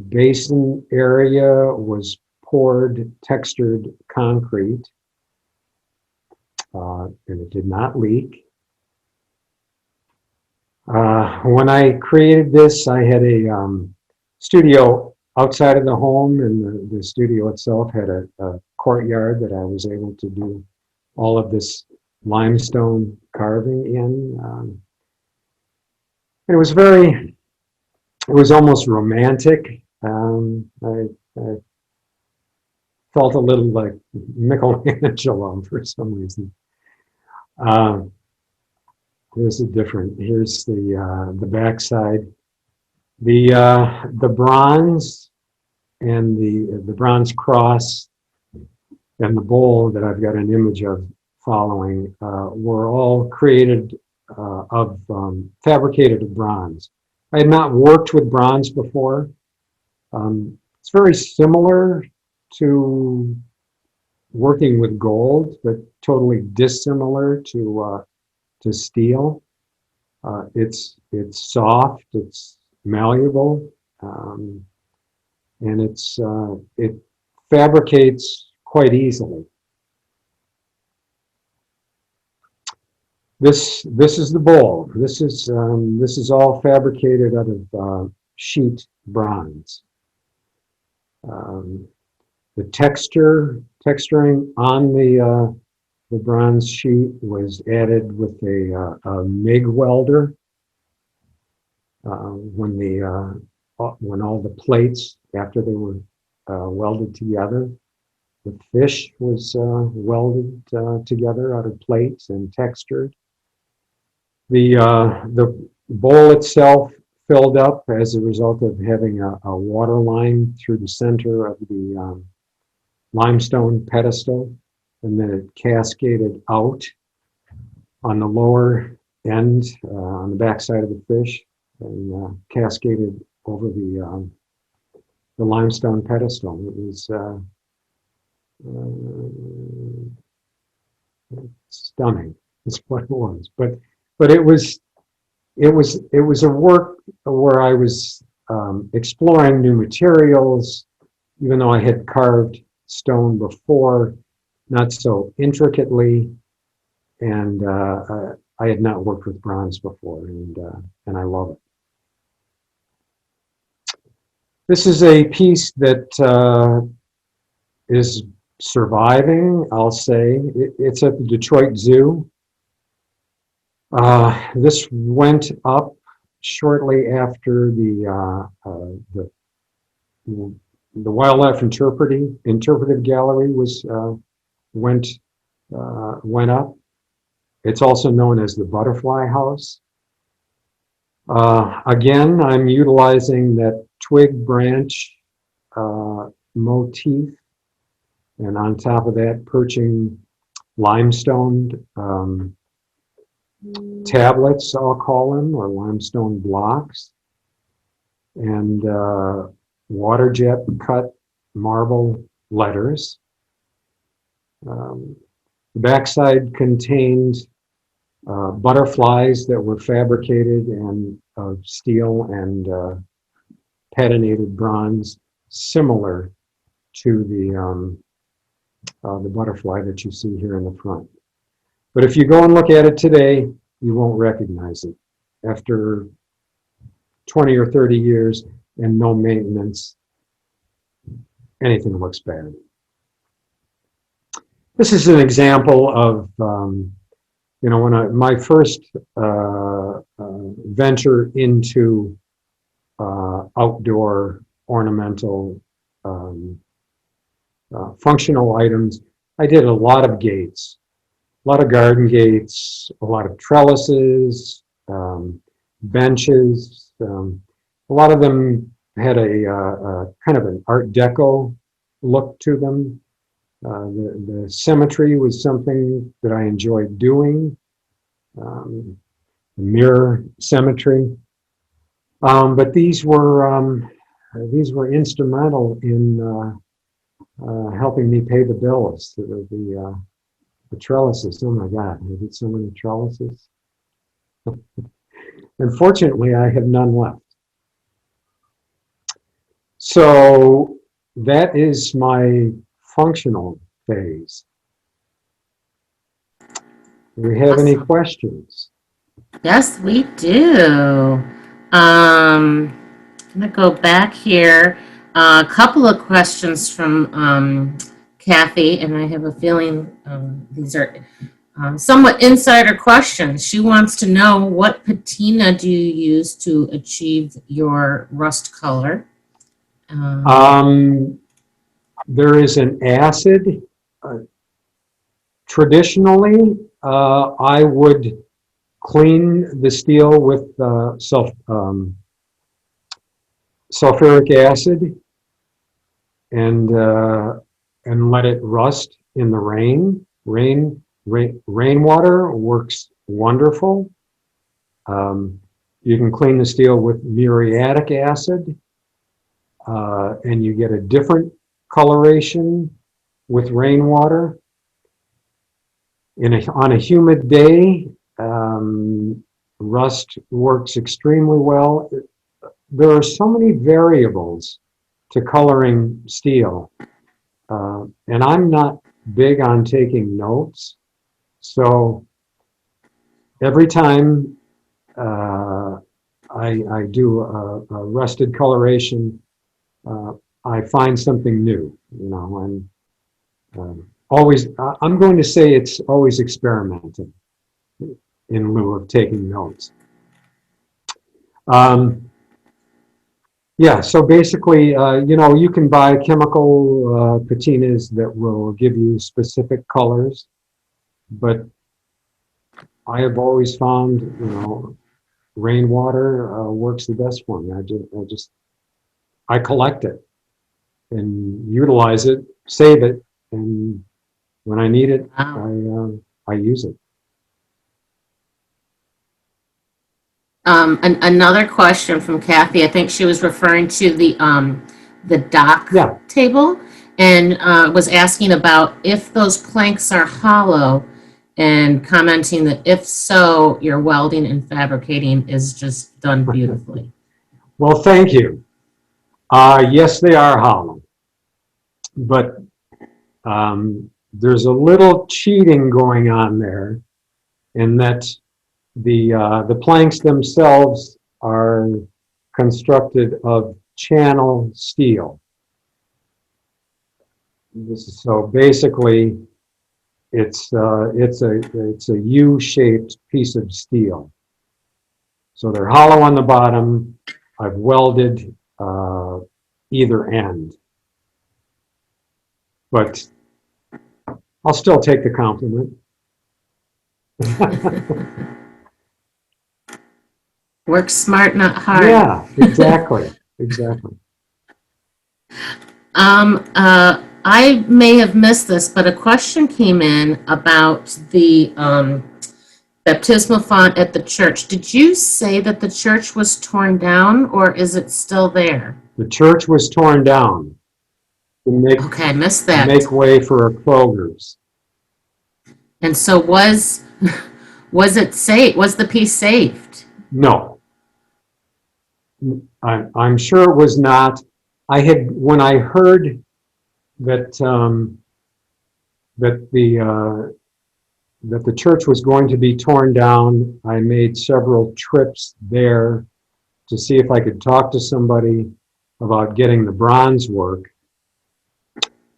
basin area was poured textured concrete, and it did not leak. When I created this, I had a studio outside of the home, and the studio itself had a courtyard that I was able to do all of this limestone carving in. It was almost romantic. I felt a little like Michelangelo for some reason. Here's the backside. The bronze and the bronze cross and the bowl that I've got an image of following were all created fabricated of bronze. I had not worked with bronze before. It's very similar to working with gold, but totally dissimilar to steel. It's soft, it's malleable, and it fabricates quite easily. This is the bowl. This is all fabricated out of sheet bronze. The texturing on the bronze sheet was added with a MIG welder. When all the plates, after they were welded together, the fish was welded together out of plates and textured. The bowl itself filled up as a result of having a water line through the center of the limestone pedestal, and then it cascaded out on the lower end, on the backside of the fish, and cascaded over the limestone pedestal. It was stunning. Is what it was. But it was a work where I was exploring new materials, even though I had carved stone before, not so intricately, and I had not worked with bronze before, and I love it. This is a piece that is surviving, I'll say. It's at the Detroit Zoo. This went up shortly after the Wildlife Interpretive Gallery went up. It's also known as the Butterfly House. Again, I'm utilizing that twig branch motif, and on top of that, perching limestone tablets, I'll call them, or limestone blocks, and water jet cut marble letters. The backside contained butterflies that were fabricated of steel and patinated bronze, similar to the butterfly that you see here in the front. But if you go and look at it today, you won't recognize it. After 20 or 30 years and no maintenance, anything looks bad. This is an example of, when my first venture into outdoor ornamental functional items, I did a lot of gates, a lot of garden gates, a lot of trellises, benches. A lot of them had a kind of an Art Deco look to them. The symmetry was something that I enjoyed doing, mirror symmetry. But these were instrumental in helping me pay the bills. The trellises. Oh my God, I did so many trellises. Unfortunately, I have none left. So that is my functional phase. Do we have any questions? Yes, we do. I'm going to go back here. A couple of questions from Kathy, and I have a feeling these are somewhat insider questions. She wants to know, what patina do you use to achieve your rust color? There is an acid. Traditionally, I would clean the steel with sulfuric acid and let it rust in the rain. Rainwater works wonderful. You can clean the steel with muriatic acid, and you get a different coloration with rainwater. On a humid day, rust works extremely well. There are so many variables to coloring steel, and I'm not big on taking notes. So every time I do a rusted coloration, I find something new, and I'm going to say it's always experimenting in lieu of taking notes. Yeah, so basically, you can buy chemical patinas that will give you specific colors, but I have always found, rainwater works the best for me. I collect it and utilize it, save it, and when I need it, Wow. I use it. Another question from Kathy. I think she was referring to the dock table, and was asking about if those planks are hollow, and commenting that if so, your welding and fabricating is just done beautifully. Well, thank you. Yes, they are hollow. but there's a little cheating going on there, in that the planks themselves are constructed of channel steel. So basically, it's a U-shaped piece of steel. So they're hollow on the bottom. I've welded either end, but I'll still take the compliment. Work smart, not hard. Yeah, exactly, exactly. I may have missed this, but a question came in about the baptismal font at the church. Did you say that the church was torn down, or is it still there? The church was torn down to Okay, I missed that. make way for a Kroger's. And so was it safe? Was the piece saved? No, I'm sure it was not. When I heard that that the church was going to be torn down, I made several trips there to see if I could talk to somebody about getting the bronze work,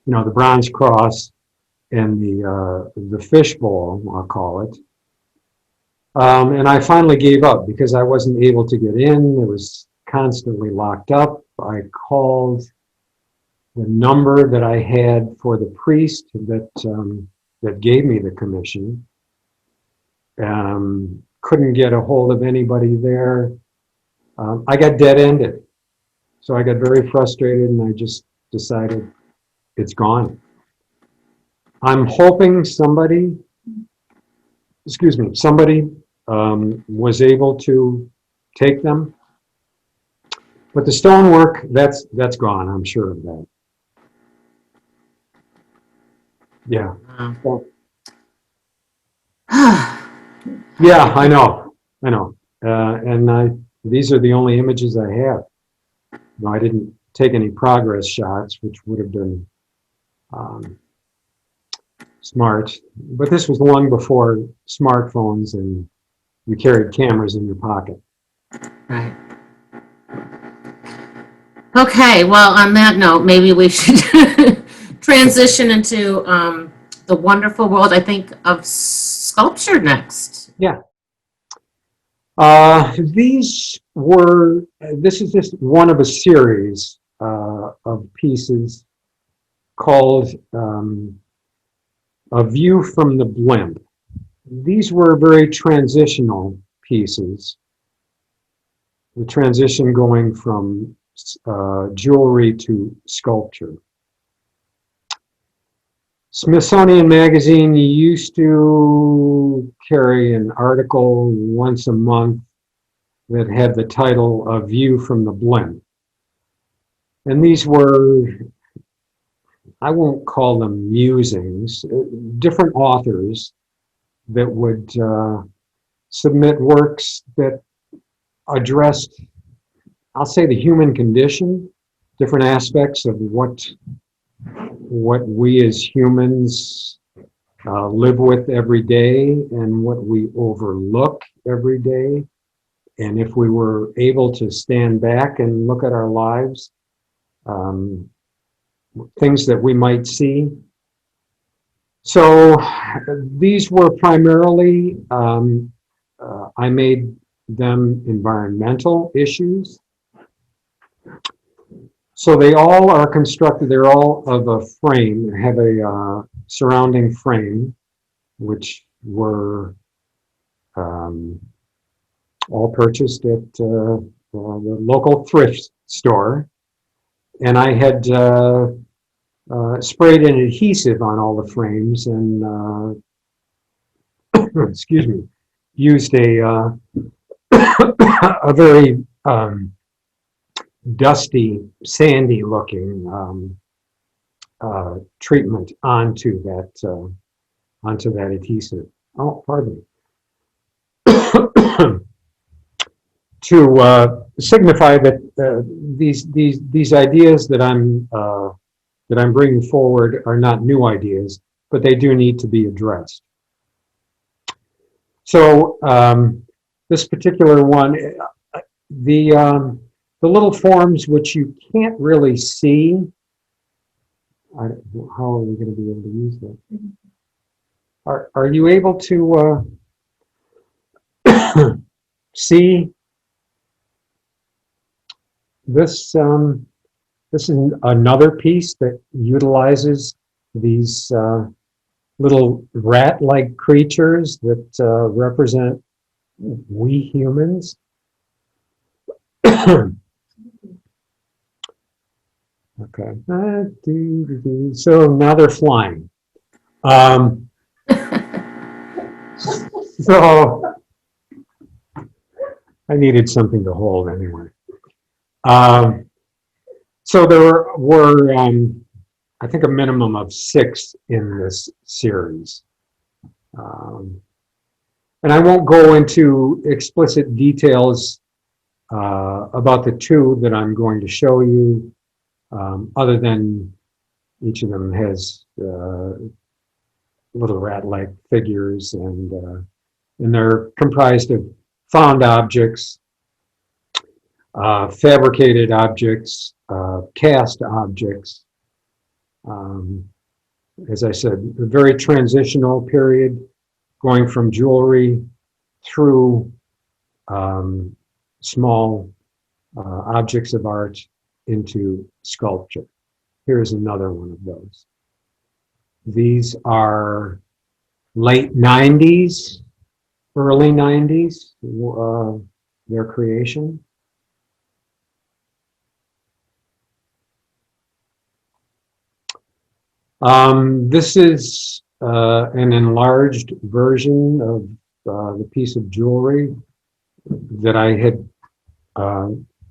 the bronze cross and the fishbowl, I'll call it. And I finally gave up because I wasn't able to get in. It was constantly locked up. I called the number that I had for the priest that gave me the commission. Couldn't get a hold of anybody there. I got dead-ended. So I got very frustrated, and I just decided it's gone. I'm hoping somebody was able to take them. But the stonework, that's gone, I'm sure of that. Yeah. Yeah, I know. And these are the only images I have. I didn't take any progress shots, which would have been smart. But this was long before smartphones and you carried cameras in your pocket. Right. Okay, well, on that note, maybe we should transition into the wonderful world, I think, of sculpture next. Yeah. This is just one of a series of pieces called A View from the Blimp. These were very transitional pieces. The transition going from jewelry to sculpture. Smithsonian Magazine used to carry an article once a month that had the title A View from the Blimp. And these were, I won't call them musings, different authors that would submit works that addressed, I'll say, the human condition, different aspects of what we as humans live with every day and what we overlook every day. And if we were able to stand back and look at our lives, things that we might see. So these were primarily, I made them environmental issues. So they all are constructed, they're all of a frame, they have a surrounding frame, which were all purchased at the local thrift store. And I had sprayed an adhesive on all the frames and, excuse me, used a very dusty, sandy looking treatment onto that adhesive. Oh, pardon me. To signify that these ideas that I'm that I'm bringing forward are not new ideas, but they do need to be addressed. So this particular one, the little forms which you can't really see, how are we going to be able to use that? Are you able to see this? This is another piece that utilizes these little rat-like creatures that represent we humans. Okay. So now they're flying. So I needed something to hold anyway. So there were, I think, a minimum of 6 in this series. And I won't go into explicit details about the 2 that I'm going to show you, other than each of them has little rat-like figures, and they're comprised of found objects, fabricated objects, cast objects. As I said, a very transitional period, going from jewelry through small objects of art into sculpture. Here's another one of those. These are late 90s, early 90s, their creation. This is an enlarged version of the piece of jewelry that I had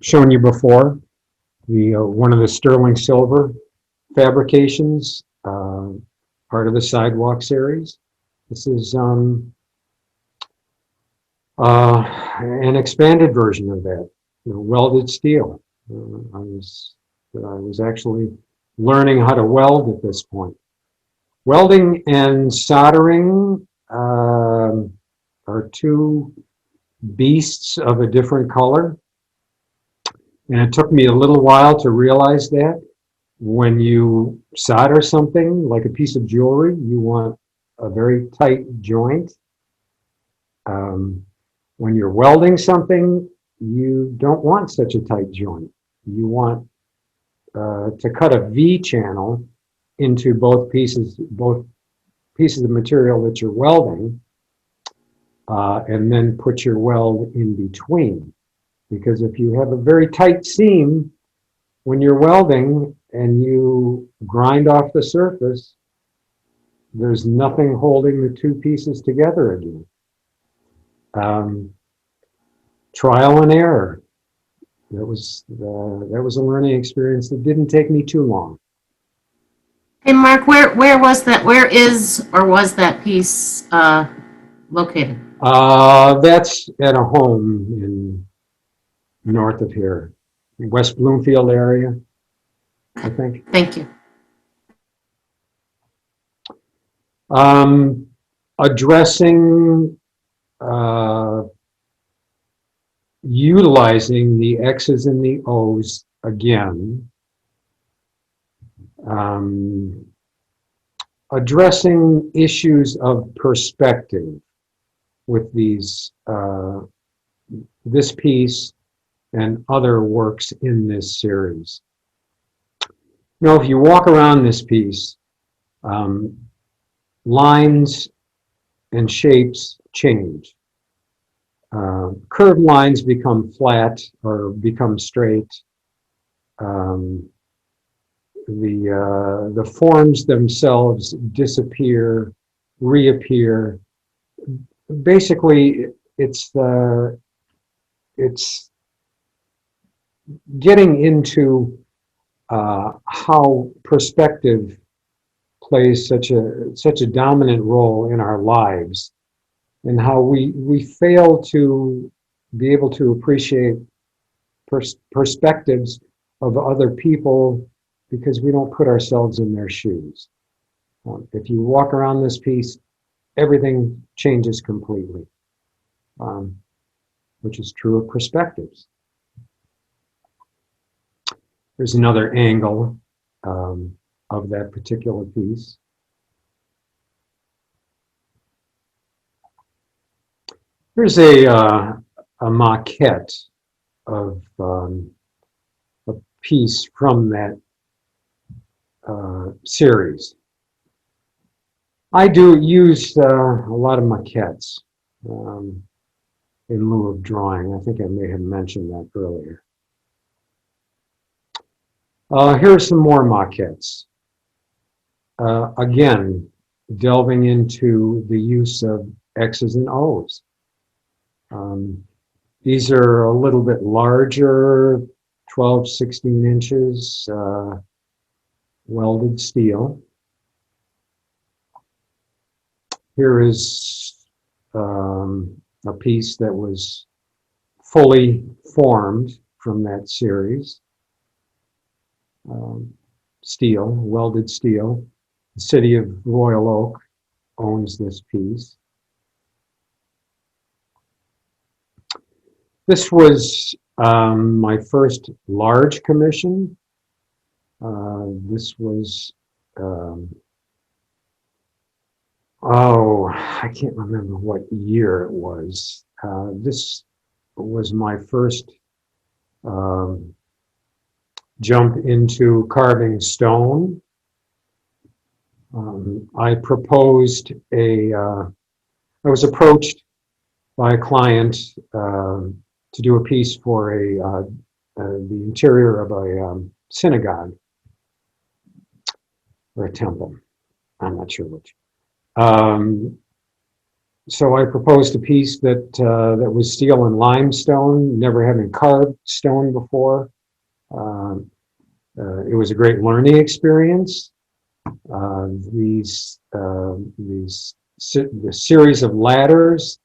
shown you before. One of the sterling silver fabrications, part of the sidewalk series. This is an expanded version of that, welded steel. I was actually learning how to weld at this point. Welding and soldering are 2 beasts of a different color. And it took me a little while to realize that when you solder something like a piece of jewelry, you want a very tight joint. When you're welding something, you don't want such a tight joint. You want to cut a V channel into both pieces of material that you're welding, and then put your weld in between. Because if you have a very tight seam when you're welding and you grind off the surface, there's nothing holding the 2 pieces together again. Trial and error. That was a learning experience that didn't take me too long. Hey, Mark, where was that? Where is or was that piece located? That's at a home in north of here, West Bloomfield area, I think. Thank you. Addressing, utilizing the X's and the O's again. Addressing issues of perspective with these, this piece and other works in this series. Now, if you walk around this piece, lines and shapes change. Curved lines become flat or become straight. The forms themselves disappear, reappear. Basically, it's getting into how perspective plays such a dominant role in our lives, and how we fail to be able to appreciate perspectives of other people because we don't put ourselves in their shoes. If you walk around this piece, everything changes completely, which is true of perspectives. There's another angle of that particular piece. Here's a maquette of a piece from that series. I do use a lot of maquettes in lieu of drawing. I think I may have mentioned that earlier. Here are some more maquettes. Again, delving into the use of X's and O's. These are a little bit larger, 12, 16 inches, welded steel. Here is a piece that was fully formed from that series. Steel, welded steel. The city of Royal Oak owns this piece. This was my first large commission. This was, I can't remember what year it was. This was my first jump into carving stone. I proposed I was approached by a client to do a piece for the interior of a synagogue or a temple. I'm not sure which. So I proposed a piece that was steel and limestone, never having carved stone before. It was a great learning experience. The series of ladders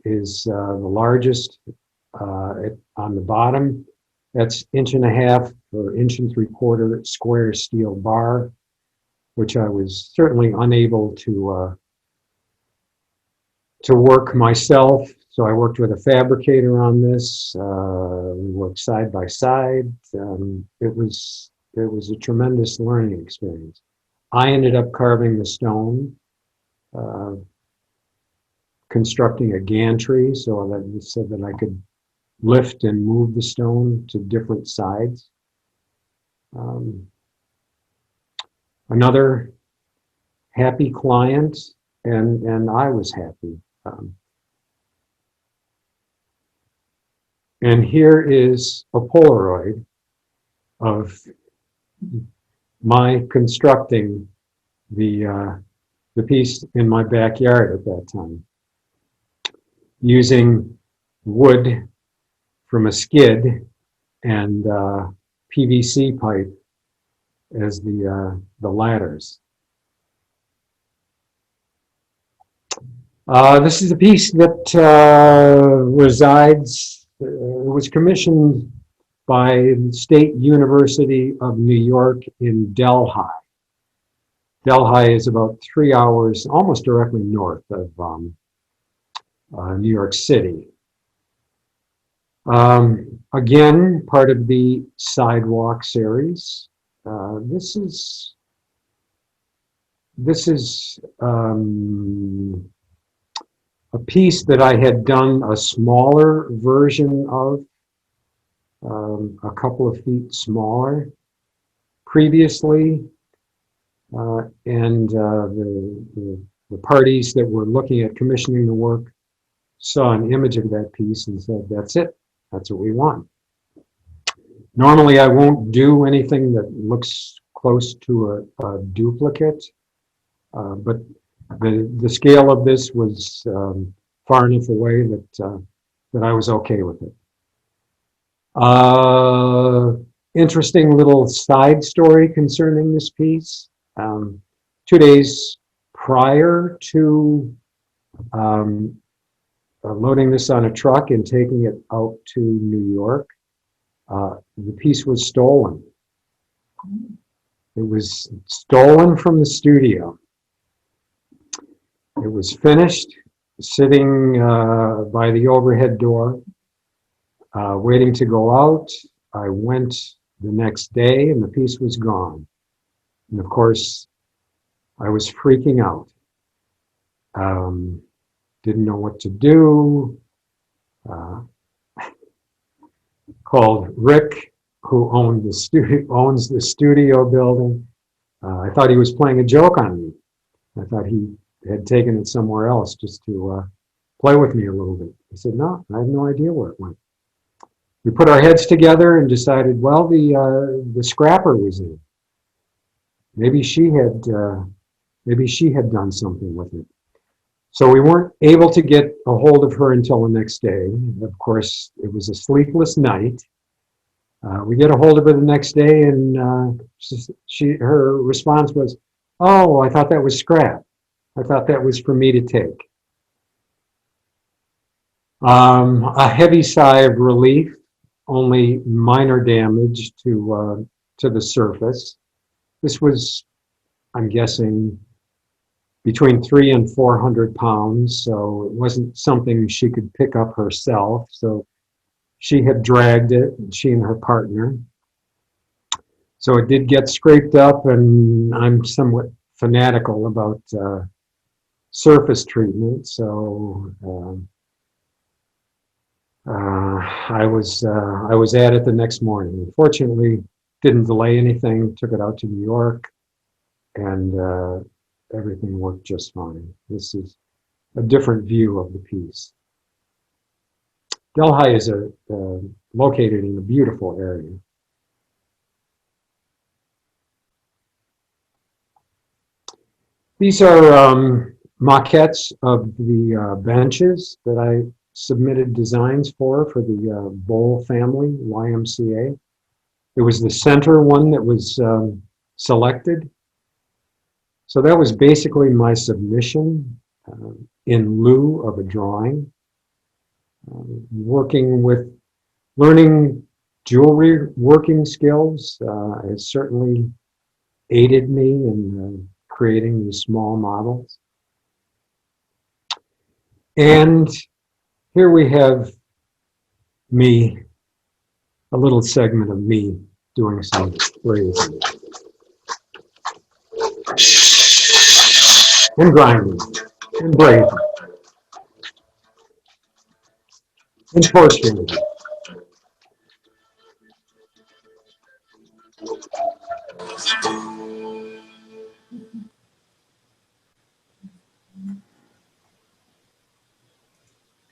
is the largest on the bottom. That's 1.5 or 1.75 square steel bar, which I was certainly unable to work myself. So I worked with a fabricator on this. We worked side by side. It was a tremendous learning experience. I ended up carving the stone, constructing a gantry so that I could lift and move the stone to different sides. Another happy client, and I was happy. And here is a Polaroid of my constructing the piece in my backyard at that time, using wood from a skid and PVC pipe as the ladders. This is a piece that was commissioned by the State University of New York in Delhi. Delhi is about 3 hours, almost directly north of New York City. Again, part of the sidewalk series. This is a piece that I had done a smaller version of, a couple of feet smaller previously, and the parties that were looking at commissioning the work saw an image of that piece and said, "That's it. That's what we want." Normally, I won't do anything that looks close to a duplicate, but the scale of this was far enough away that I was okay with it. Interesting little side story concerning this piece. 2 days prior to loading this on a truck and taking it out to New York, the piece was stolen. It was stolen from the studio. It was finished, sitting by the overhead door, waiting to go out. I went the next day and the piece was gone. And of course, I was freaking out. Didn't know what to do. Called Rick, who owns the studio building. I thought he was playing a joke on me. I thought he had taken it somewhere else just to play with me a little bit. He said, no, I have no idea where it went. We put our heads together and decided, well, the scrapper was in. Maybe she had done something with it. So we weren't able to get a hold of her until the next day. Of course, it was a sleepless night. We get a hold of her the next day, and her response was, "Oh, I thought that was scrap. I thought that was for me to take." A heavy sigh of relief. Only minor damage to the surface. This was, I'm guessing, between 300 and 400 pounds, so it wasn't something she could pick up herself. So she had dragged it, she and her partner. So it did get scraped up, and I'm somewhat fanatical about surface treatment. So I was at it the next morning. Unfortunately, didn't delay anything. Took it out to New York, and everything worked just fine. This is a different view of the piece. Delhi is located in a beautiful area. These are maquettes of the benches that I submitted designs for the Bowl family, YMCA. It was the center one that was selected. So that was basically my submission in lieu of a drawing. Learning jewelry working skills has certainly aided me in creating these small models. And here we have me, a little segment of me doing some raising and grinding and brazing and torturing.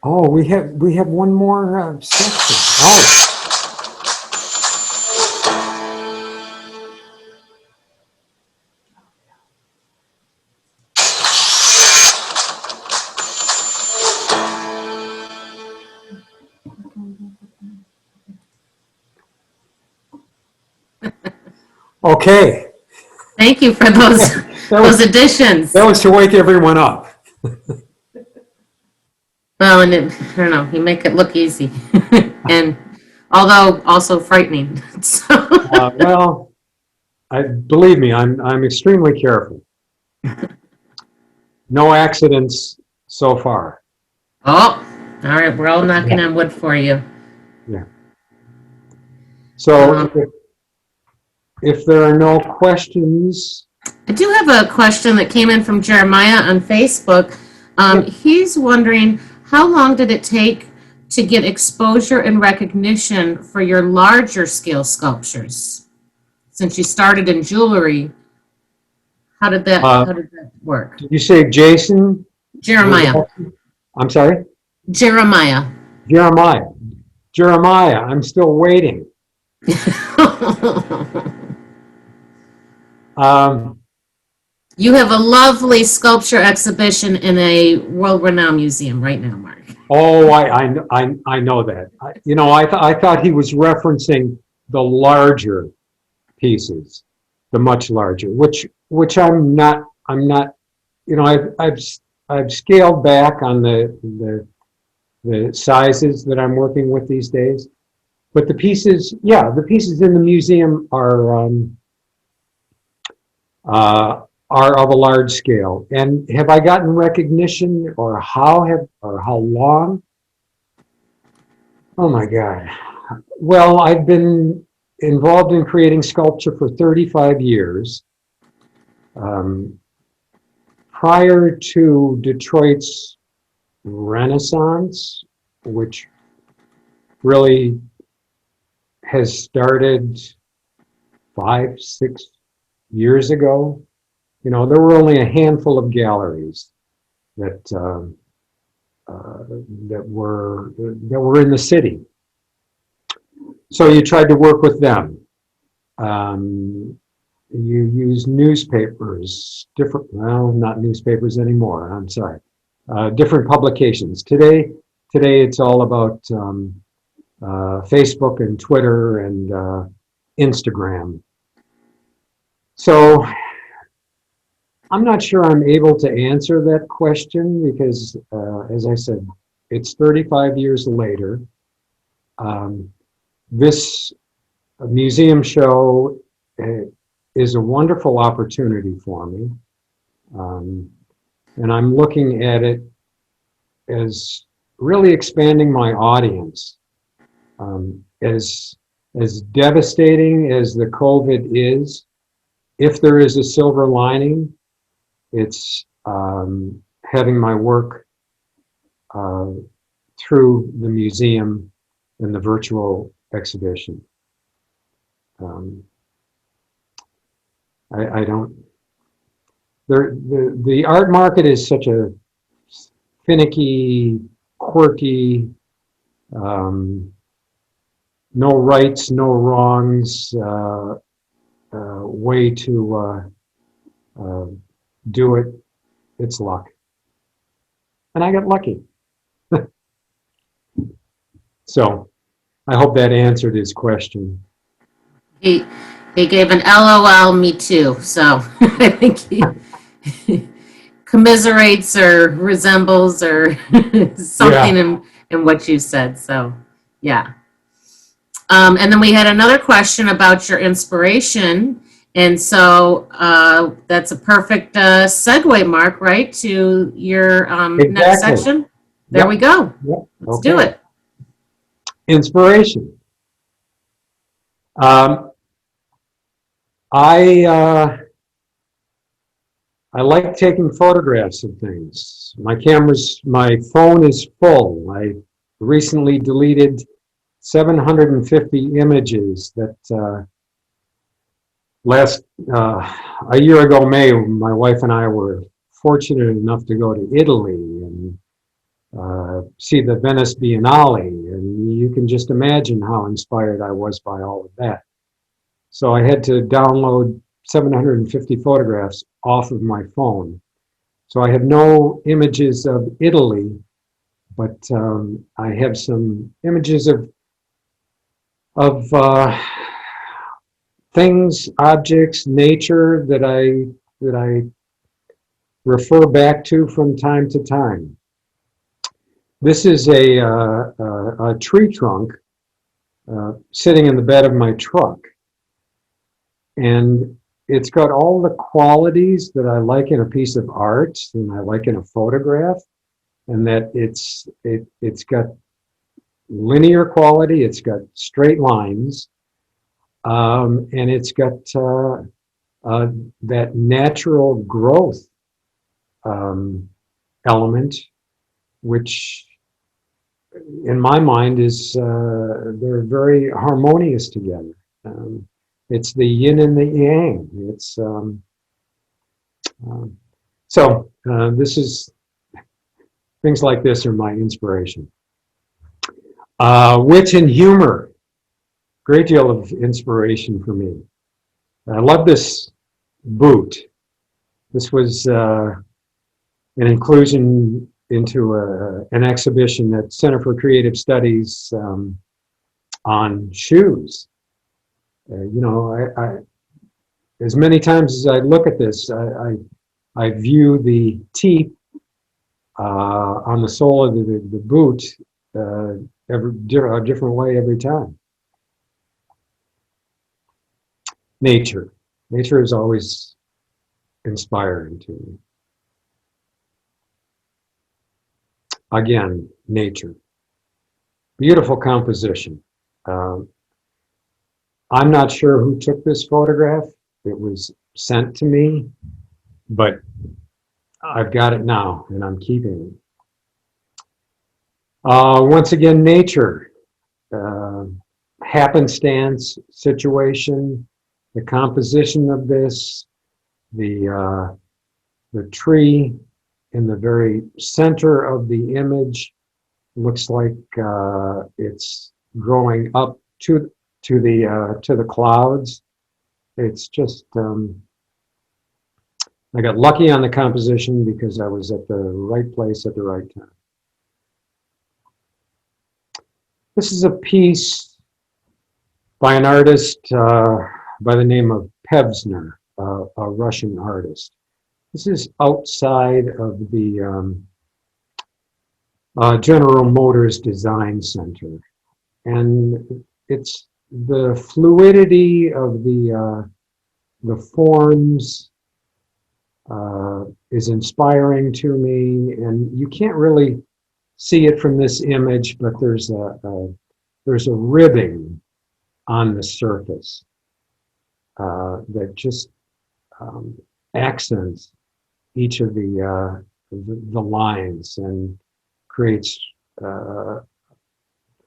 Oh, we have one more section. Oh. Okay. Thank you for those additions. That was to wake everyone up. Well, and I don't know, you make it look easy, and although also frightening. So. Well, believe me, I'm extremely careful. No accidents so far. Oh, all right, we're all knocking on wood for you. Yeah. So if there are no questions. I do have a question that came in from Jeremiah on Facebook. He's wondering, how long did it take to get exposure and recognition for your larger scale sculptures? Since you started in jewelry, how did that work? Did you say Jason? Jeremiah. I'm sorry? Jeremiah. Jeremiah, I'm still waiting. You have a lovely sculpture exhibition in a world-renowned museum right now, Mark. Oh, I know that. I thought he was referencing the larger pieces, the much larger, which I'm not. I've scaled back on the sizes that I'm working with these days. But the pieces in the museum are are of a large scale. And have I gotten recognition, or how long? Oh my God. Well, I've been involved in creating sculpture for 35 years. Prior to Detroit's Renaissance, which really has started 5, 6 years ago, there were only a handful of galleries that were in the city. So you tried to work with them. You use newspapers, not newspapers anymore, I'm sorry, different publications. Today it's all about Facebook and Twitter and Instagram. So I'm not sure I'm able to answer that question because, as I said, it's 35 years later. This museum show is a wonderful opportunity for me. And I'm looking at it as really expanding my audience. As devastating as the COVID is, if there is a silver lining, it's having my work through the museum and the virtual exhibition. I don't. The art market is such a finicky, quirky, no rights, no wrongs way to do it. It's luck. And I got lucky. So I hope that answered his question. He gave an LOL, me too. So I think he commiserates or resembles or something in what you said. So yeah. And then we had another question about your inspiration. And so that's a perfect segue, Mark, right, to your next section. There we go. Yep. Let's do it. Inspiration. I like taking photographs of things. My phone is full. I recently deleted 750 images that a year ago May, my wife and I were fortunate enough to go to Italy and see the Venice Biennale, and you can just imagine how inspired I was by all of that. So I had to download 750 photographs off of my phone. So I have no images of Italy, but I have some images of things, objects, nature that I refer back to from time to time. This is a tree trunk sitting in the bed of my truck. And it's got all the qualities that I like in a piece of art and I like in a photograph, and that it's got linear quality, it's got straight lines, and it's got that natural growth element, which in my mind is they're very harmonious together. It's the yin and the yang. It's this is things like this are my inspiration. Wit and humor, great deal of inspiration for me. I love this boot. This was an inclusion into an exhibition at Center for Creative Studies on shoes. I as many times as I look at this, I view the teeth on the sole of the boot a different way every time. Nature is always inspiring to me. Again, nature. Beautiful composition. I'm not sure who took this photograph. It was sent to me, but I've got it now and I'm keeping it. Once again, nature. Happenstance situation, the composition of this, the tree in the very center of the image looks like it's growing up to the clouds. It's just I got lucky on the composition because I was at the right place at the right time. This is a piece by an artist by the name of Pevsner, a Russian artist. This is outside of the General Motors Design Center. And it's the fluidity of the forms is inspiring to me. And you can't really see it from this image, but there's a ribbing on the surface that just accents each of the lines and creates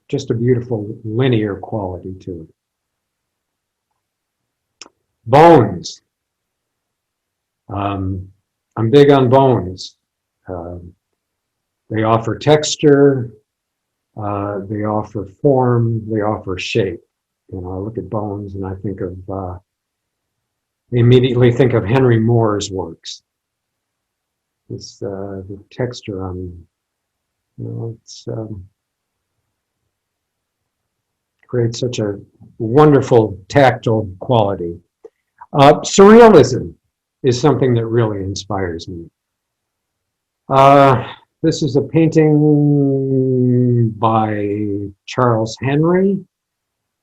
just a beautiful linear quality to it. Bones. I'm big on bones. They offer texture, they offer form, they offer shape. You know, I look at bones and I think of, I immediately think of Henry Moore's works. It's the texture on, you know, it's creates such a wonderful tactile quality. Surrealism is something that really inspires me. This is a painting by Charles Henry.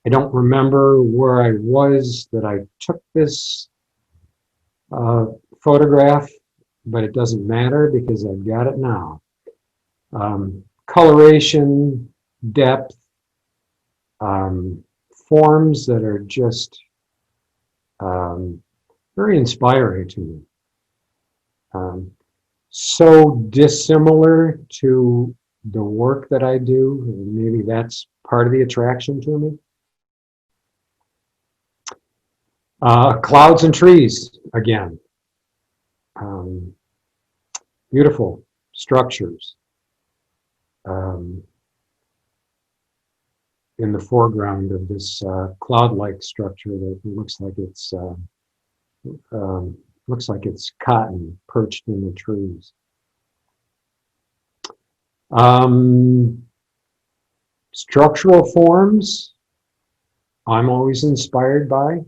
I don't remember where I was that I took this photograph, but it doesn't matter because I've got it now. Coloration, depth, forms that are just very inspiring to me. So dissimilar to the work that I do, and maybe that's part of the attraction to me. Clouds and trees, again. Beautiful structures in the foreground of this cloud-like structure that looks like it's cotton perched in the trees. Structural forms, I'm always inspired by.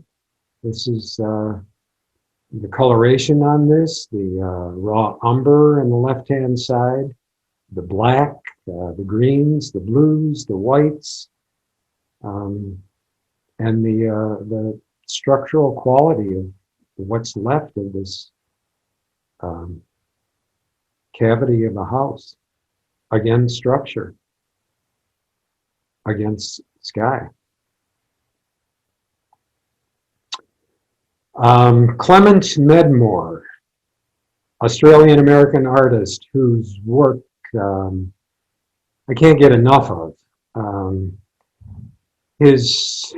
This is the coloration on this, the raw umber on the left-hand side, the black, the greens, the blues, the whites, and the structural quality of what's left of this cavity of a house. Again, structure against sky. Clement Medmore, Australian-American artist whose work I can't get enough of. His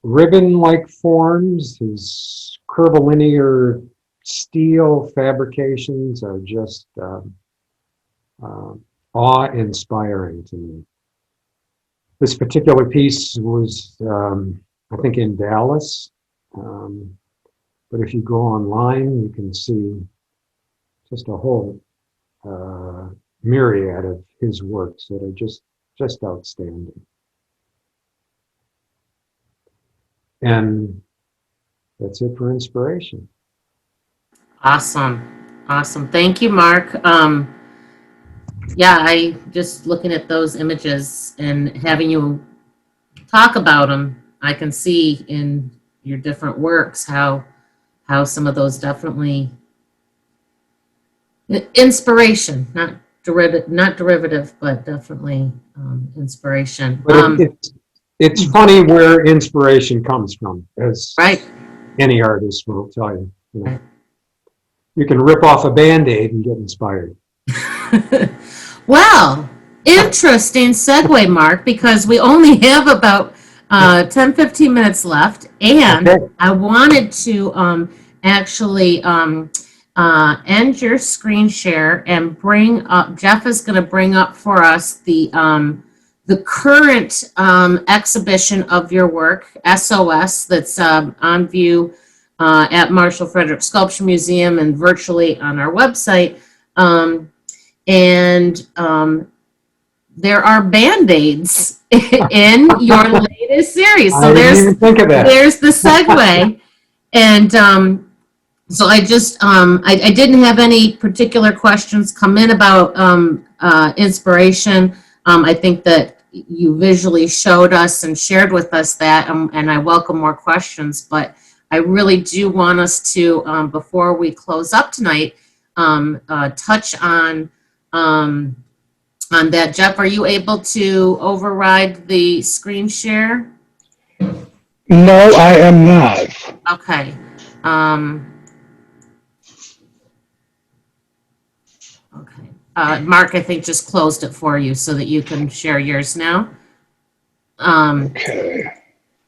ribbon-like forms, his curvilinear steel fabrications are just awe-inspiring to me. This particular piece was, I think, in Dallas. But if you go online, you can see just a whole myriad of his works that are just outstanding. And that's it for inspiration. Awesome. Awesome. Thank you, Mark. Yeah, I just looking at those images and having you talk about them, I can see in your different works how how some of those definitely inspiration, not derivative, but definitely inspiration. But it's funny where inspiration comes from, as Right. any artist will tell you. You know, Right. you can rip off a Band-Aid and get inspired. Well, interesting segue, Mark, because we only have about 10, 15 minutes left, and Okay. I wanted to actually end your screen share and bring up, Jeff is going to bring up for us the current exhibition of your work, S.O.S, that's on view at Marshall Frederick Sculpture Museum and virtually on our website. And there are Band-Aids in your latest series. So I didn't even think of that. there's the segue. And so I just, I didn't have any particular questions come in about inspiration. I think that you visually showed us and shared with us that, and I welcome more questions. But I really do want us to, before we close up tonight, touch on that. Jeff, are you able to override the screen share? No, I am not. Okay. Okay. Mark, I think just closed it for you so that you can share yours now. Okay.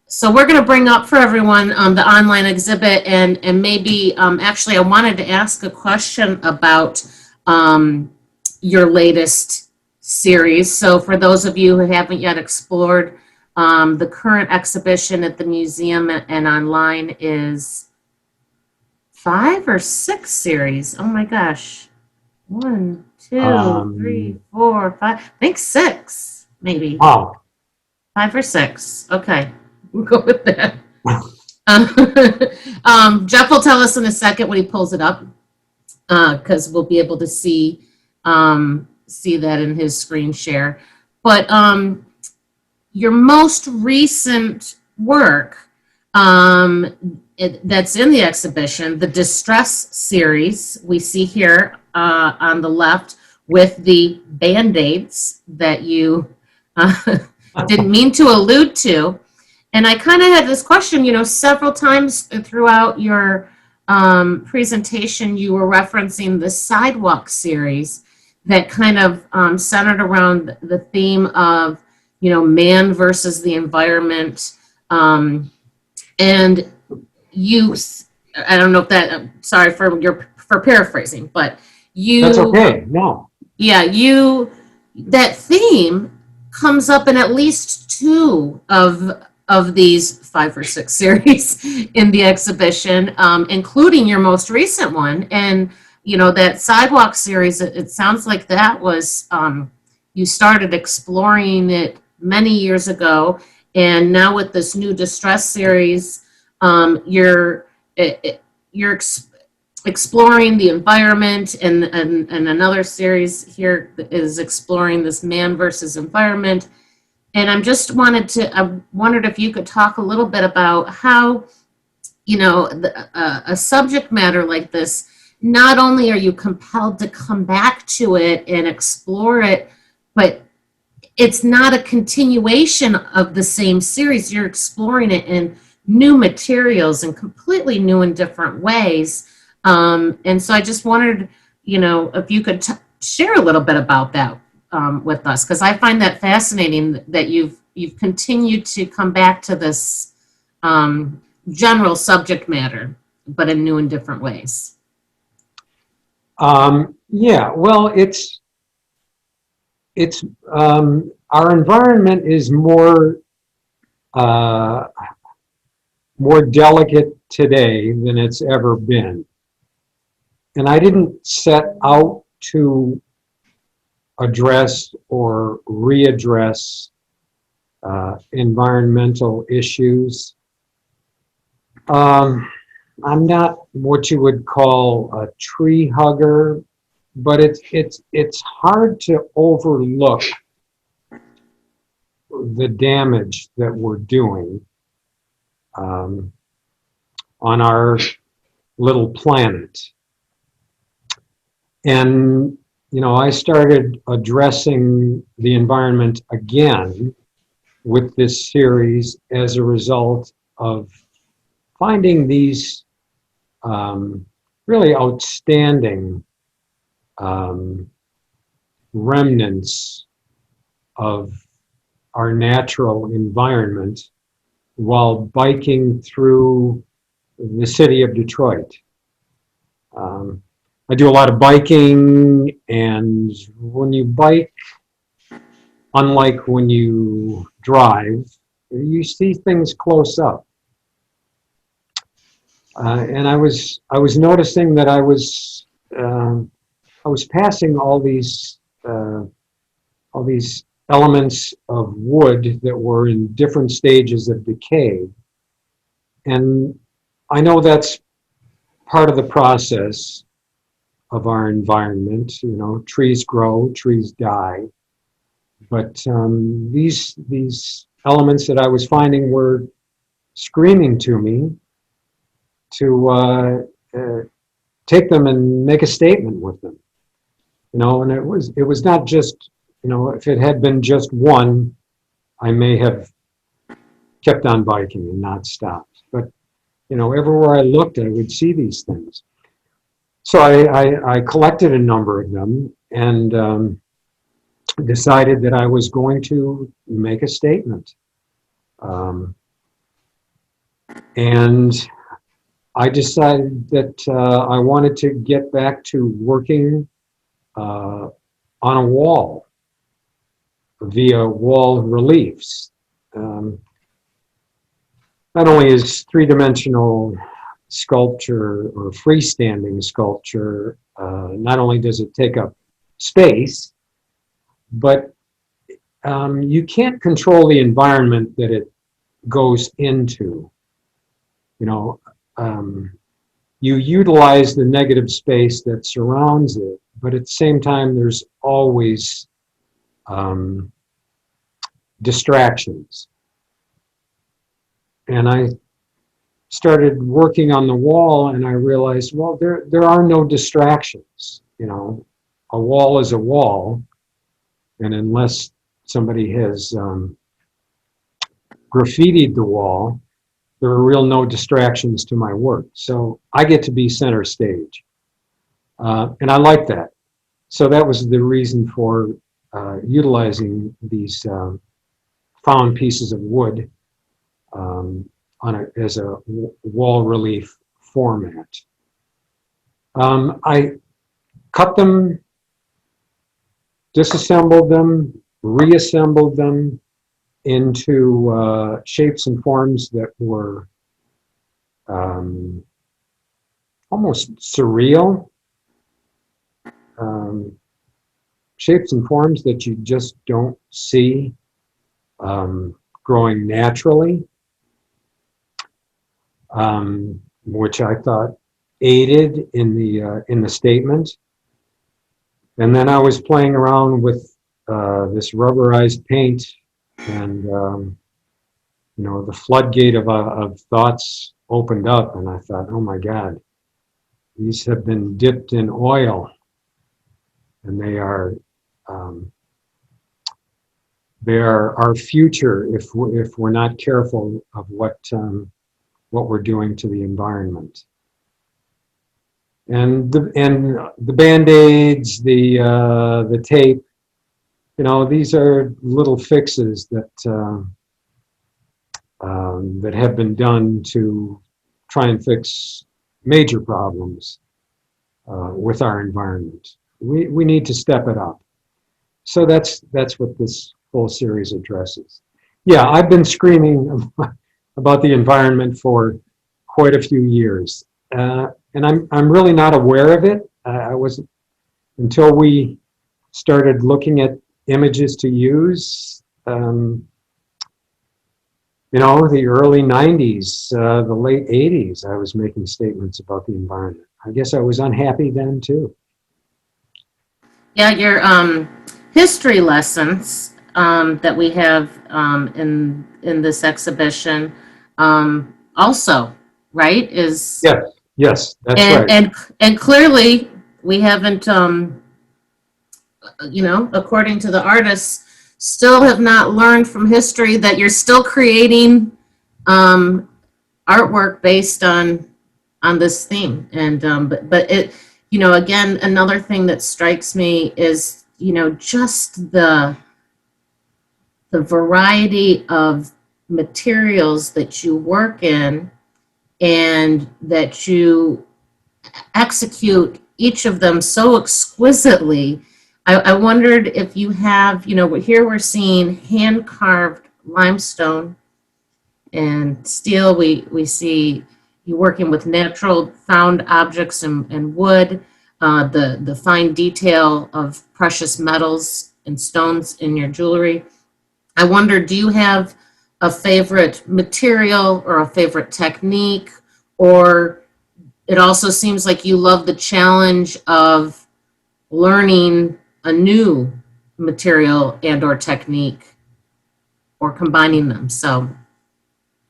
So we're going to bring up for everyone the online exhibit, and maybe actually I wanted to ask a question about your latest series. So for those of you who haven't yet explored, the current exhibition at the museum and online is 5 or 6 series. Oh my gosh. 1, 2, 3, 4, 5. I think 6, maybe. Wow. 5 or 6. Okay, we'll go with that. Jeff will tell us in a second when he pulls it up, because we'll be able to see that in his screen share. But your most recent work that's in the exhibition, the Distress series, we see here on the left with the Band-Aids that you didn't mean to allude to. And I kind of had this question, you know, several times throughout your presentation, you were referencing the Sidewalk series that kind of centered around the theme of, you know, man versus the environment. And you, I don't know if that, I'm sorry for paraphrasing, but you. That's okay. No. Yeah, that theme comes up in at least 2 of these 5 or 6 series in the exhibition, including your most recent one. And, you know, that Sidewalk series, it sounds like that was, you started exploring it many years ago. And now with this new Distress series, you're exploring the environment, and another series here is exploring this man versus environment. And I wondered if you could talk a little bit about how, you know, a subject matter like this, not only are you compelled to come back to it and explore it, but it's not a continuation of the same series. You're exploring it in new materials and completely new and different ways. And so I just wondered, you know, if you could share a little bit about that with us, because I find that fascinating that you've continued to come back to this general subject matter, but in new and different ways. Yeah, well, it's our environment is more delicate today than it's ever been. And I didn't set out to address or readdress environmental issues. I'm not what you would call a tree hugger, but it's hard to overlook the damage that we're doing on our little planet. And, I started addressing the environment again with this series as a result of finding these really outstanding remnants of our natural environment while biking through the city of Detroit. I do a lot of biking, and when you bike, unlike when you drive, you see things close up. And I was noticing that I was passing all these elements of wood that were in different stages of decay, and I know that's part of the process of our environment. Trees grow, trees die, but these elements that I was finding were screaming to me to take them and make a statement with them. And it was not just, if it had been just one, I may have kept on biking and not stopped. But, everywhere I looked, I would see these things. So I collected a number of them and decided that I was going to make a statement. And I decided that I wanted to get back to working on a wall via wall reliefs. Not only is three-dimensional sculpture or freestanding sculpture, not only does it take up space, but you can't control the environment that it goes into. You utilize the negative space that surrounds it, but at the same time, there's always distractions. And I started working on the wall, and I realized, well, there are no distractions. A wall is a wall, and unless somebody has graffitied the wall, there are no distractions to my work. So I get to be center stage. And I like that. So that was the reason for utilizing these found pieces of wood as a wall relief format. I cut them, disassembled them, reassembled them into shapes and forms that were almost surreal, shapes and forms that you just don't see growing naturally, which I thought aided in the statement. And then I was playing around with this rubberized paint, and the floodgate of thoughts opened up, and I thought, oh my God, these have been dipped in oil, and they are our future if we're not careful of what we're doing to the environment. And the Band-Aids, the tape, these are little fixes that that have been done to try and fix major problems with our environment. We need to step it up. So that's what this whole series addresses. Yeah, I've been screaming about the environment for quite a few years, and I'm really not aware of it. I wasn't until we started looking at images to use. The early 90s, the late 80s, I was making statements about the environment. I guess I was unhappy then too. Yeah, your history lessons that we have in this exhibition also, right, is Yes. Yes, that's And, right. and clearly, we haven't, according to the artists, still have not learned from history that you're still creating artwork based on this theme. And but it, again, another thing that strikes me is, just the variety of materials that you work in, and that you execute each of them so exquisitely. I wondered if you have, here we're seeing hand carved limestone and steel. We see you working with natural found objects and wood, the fine detail of precious metals and stones in your jewelry. I wonder, do you have a favorite material or a favorite technique? Or it also seems like you love the challenge of learning a new material and or technique, or combining them. So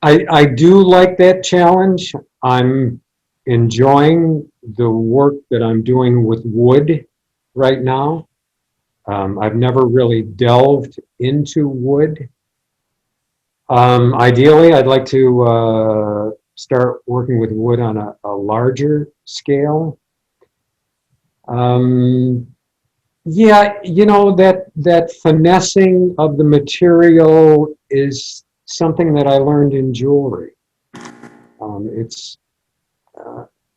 I do like that challenge. I'm enjoying the work that I'm doing with wood right now. I've never really delved into wood. Ideally, I'd like to start working with wood on a larger scale. Yeah, that finessing of the material is something that I learned in jewelry.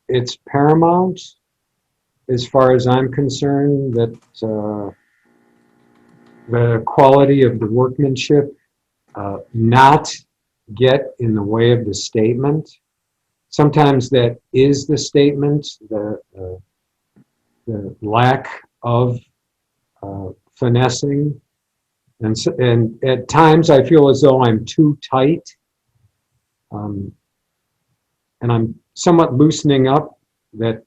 It's paramount as far as I'm concerned, that the quality of the workmanship not get in the way of the statement. Sometimes that is the statement, the lack of finessing. And at times I feel as though I'm too tight. And I'm somewhat loosening up that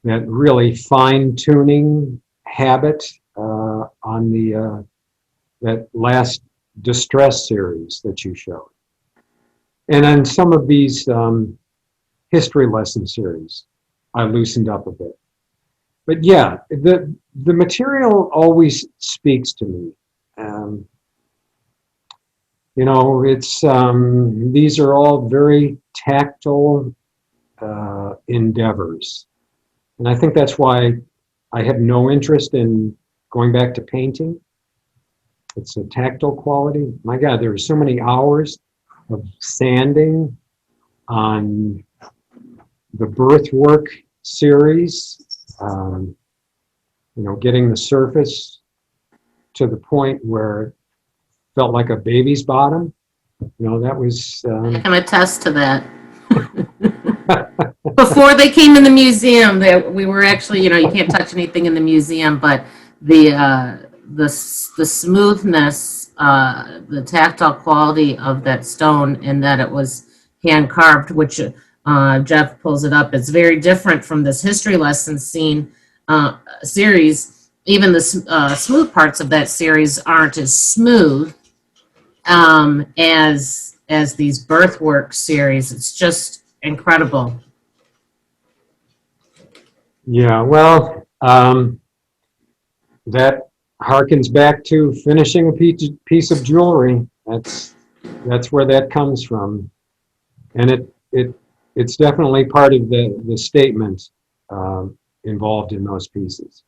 really fine-tuning habit on that last distress series that you showed. And on some of these history lesson series, I loosened up a bit. But yeah, the material always speaks to me. It's these are all very tactile endeavors. And I think that's why I have no interest in going back to painting. It's a tactile quality. My God, there are so many hours of sanding on the birthwork series, getting the surface to the point where it felt like a baby's bottom. That was... I can attest to that. Before they came in the museum, we were actually, you can't touch anything in the museum, but the smoothness, the tactile quality of that stone, and that it was hand carved, which Jeff pulls it up. It's very different from this history lesson series. Even the smooth parts of that series aren't as smooth as these birthwork series. It's just incredible. Yeah, well, that harkens back to finishing a piece of jewelry. That's where that comes from, and it's definitely part of the statement involved in those pieces.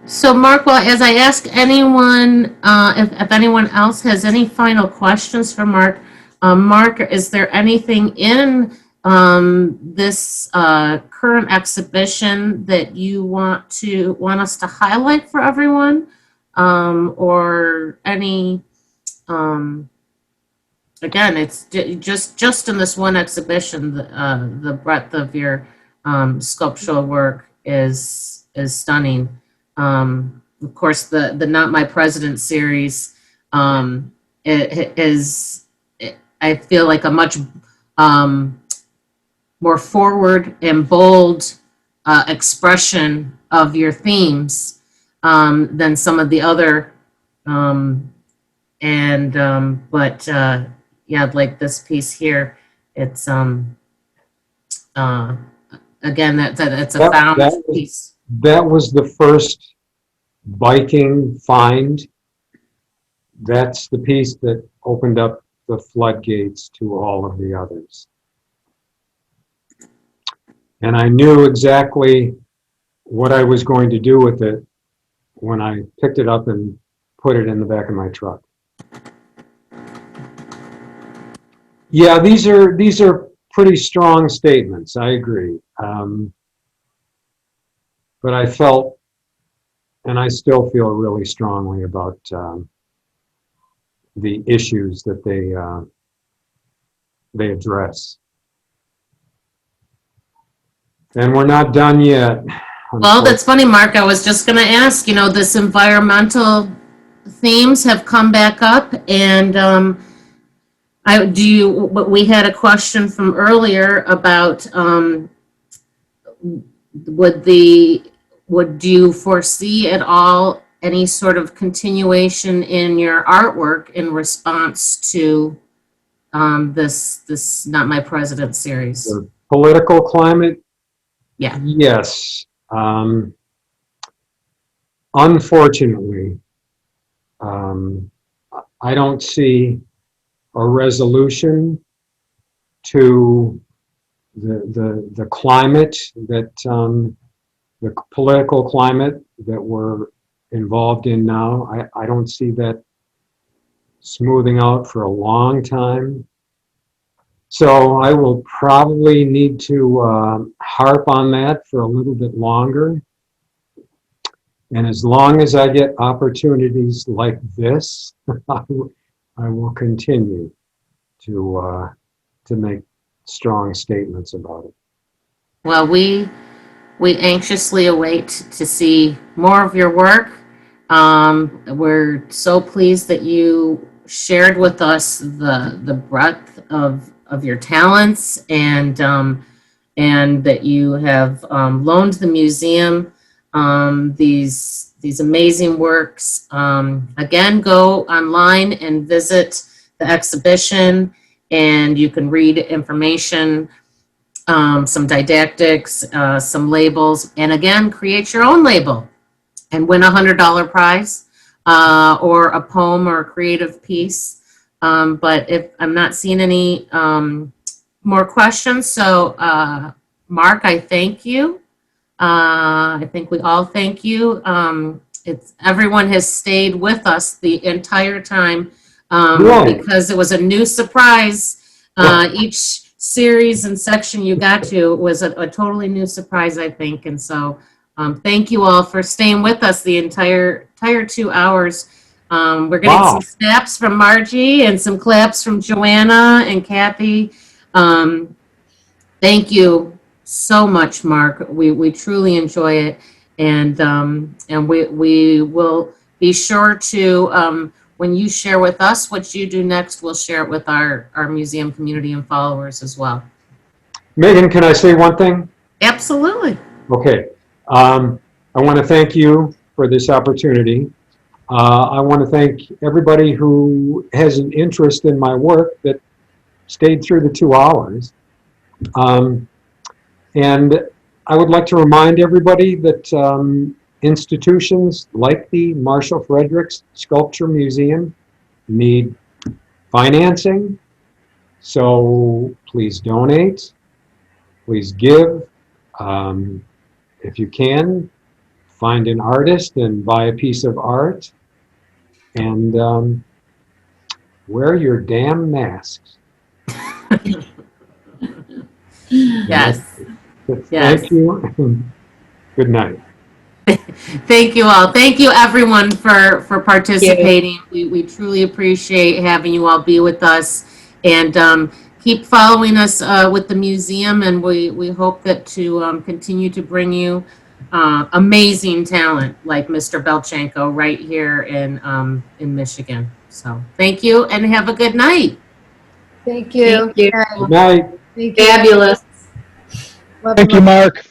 So, Mark, well, as I ask anyone, if anyone else has any final questions for Mark, Mark, is there anything in this current exhibition that you want us to highlight for everyone, or any? Again, it's just in this one exhibition. The breadth of your sculptural work is stunning. Of course, the Not My President series it is, I feel like, a much more forward and bold expression of your themes than some of the other. But yeah, like this piece here, it's again, it's a found piece. That was the first Viking find. That's the piece that opened up the floodgates to all of the others. And I knew exactly what I was going to do with it when I picked it up and put it in the back of my truck. Yeah, these are pretty strong statements. I agree. But I felt, and I still feel really strongly about the issues that they address. And we're not done yet. Well, that's funny, Mark. I was just going to ask, this environmental themes have come back up, and we had a question from earlier about would you foresee at all any sort of continuation in your artwork in response to this Not My President series? The political climate? Yeah. Yes. Unfortunately, I don't see a resolution to the climate that the political climate that we're involved in now. I don't see that smoothing out for a long time. So I will probably need to harp on that for a little bit longer. And as long as I get opportunities like this, I will continue to make strong statements about it. Well, we anxiously await to see more of your work. We're so pleased that you shared with us the breadth of your talents, and that you have loaned the museum these amazing works. Again, go online and visit the exhibition, and you can read information, some didactics, some labels, and again, create your own label and win a $100 prize, or a poem or a creative piece. But if I'm not seeing any more questions, so Mark, I thank you. I think we all thank you. Everyone has stayed with us the entire time, because it was a new surprise. Each series and section you got to was a totally new surprise, I think. And so thank you all for staying with us the entire 2 hours. We're getting some snaps from Margie and some claps from Joanna and Kathy. Thank you so much, Mark. We truly enjoy it, and we will be sure to, when you share with us what you do next, we'll share it with our museum community and followers as well. Megan, can I say one thing? Absolutely. Okay. I want to thank you for this opportunity. I want to thank everybody who has an interest in my work that stayed through the 2 hours. And I would like to remind everybody that institutions like the Marshall Fredericks Sculpture Museum need financing. So please donate, please give. If you can, find an artist and buy a piece of art. And wear your damn masks. Yes. Thank you. Good night. Thank you all. Thank you, everyone, for participating. We truly appreciate having you all be with us. And keep following us with the museum, and we hope that to continue to bring you amazing talent like Mr. BELTCHENKO right here in Michigan. So thank you, and have a good night. Thank you. Good night. Thank you. Fabulous. Thank you, Mark.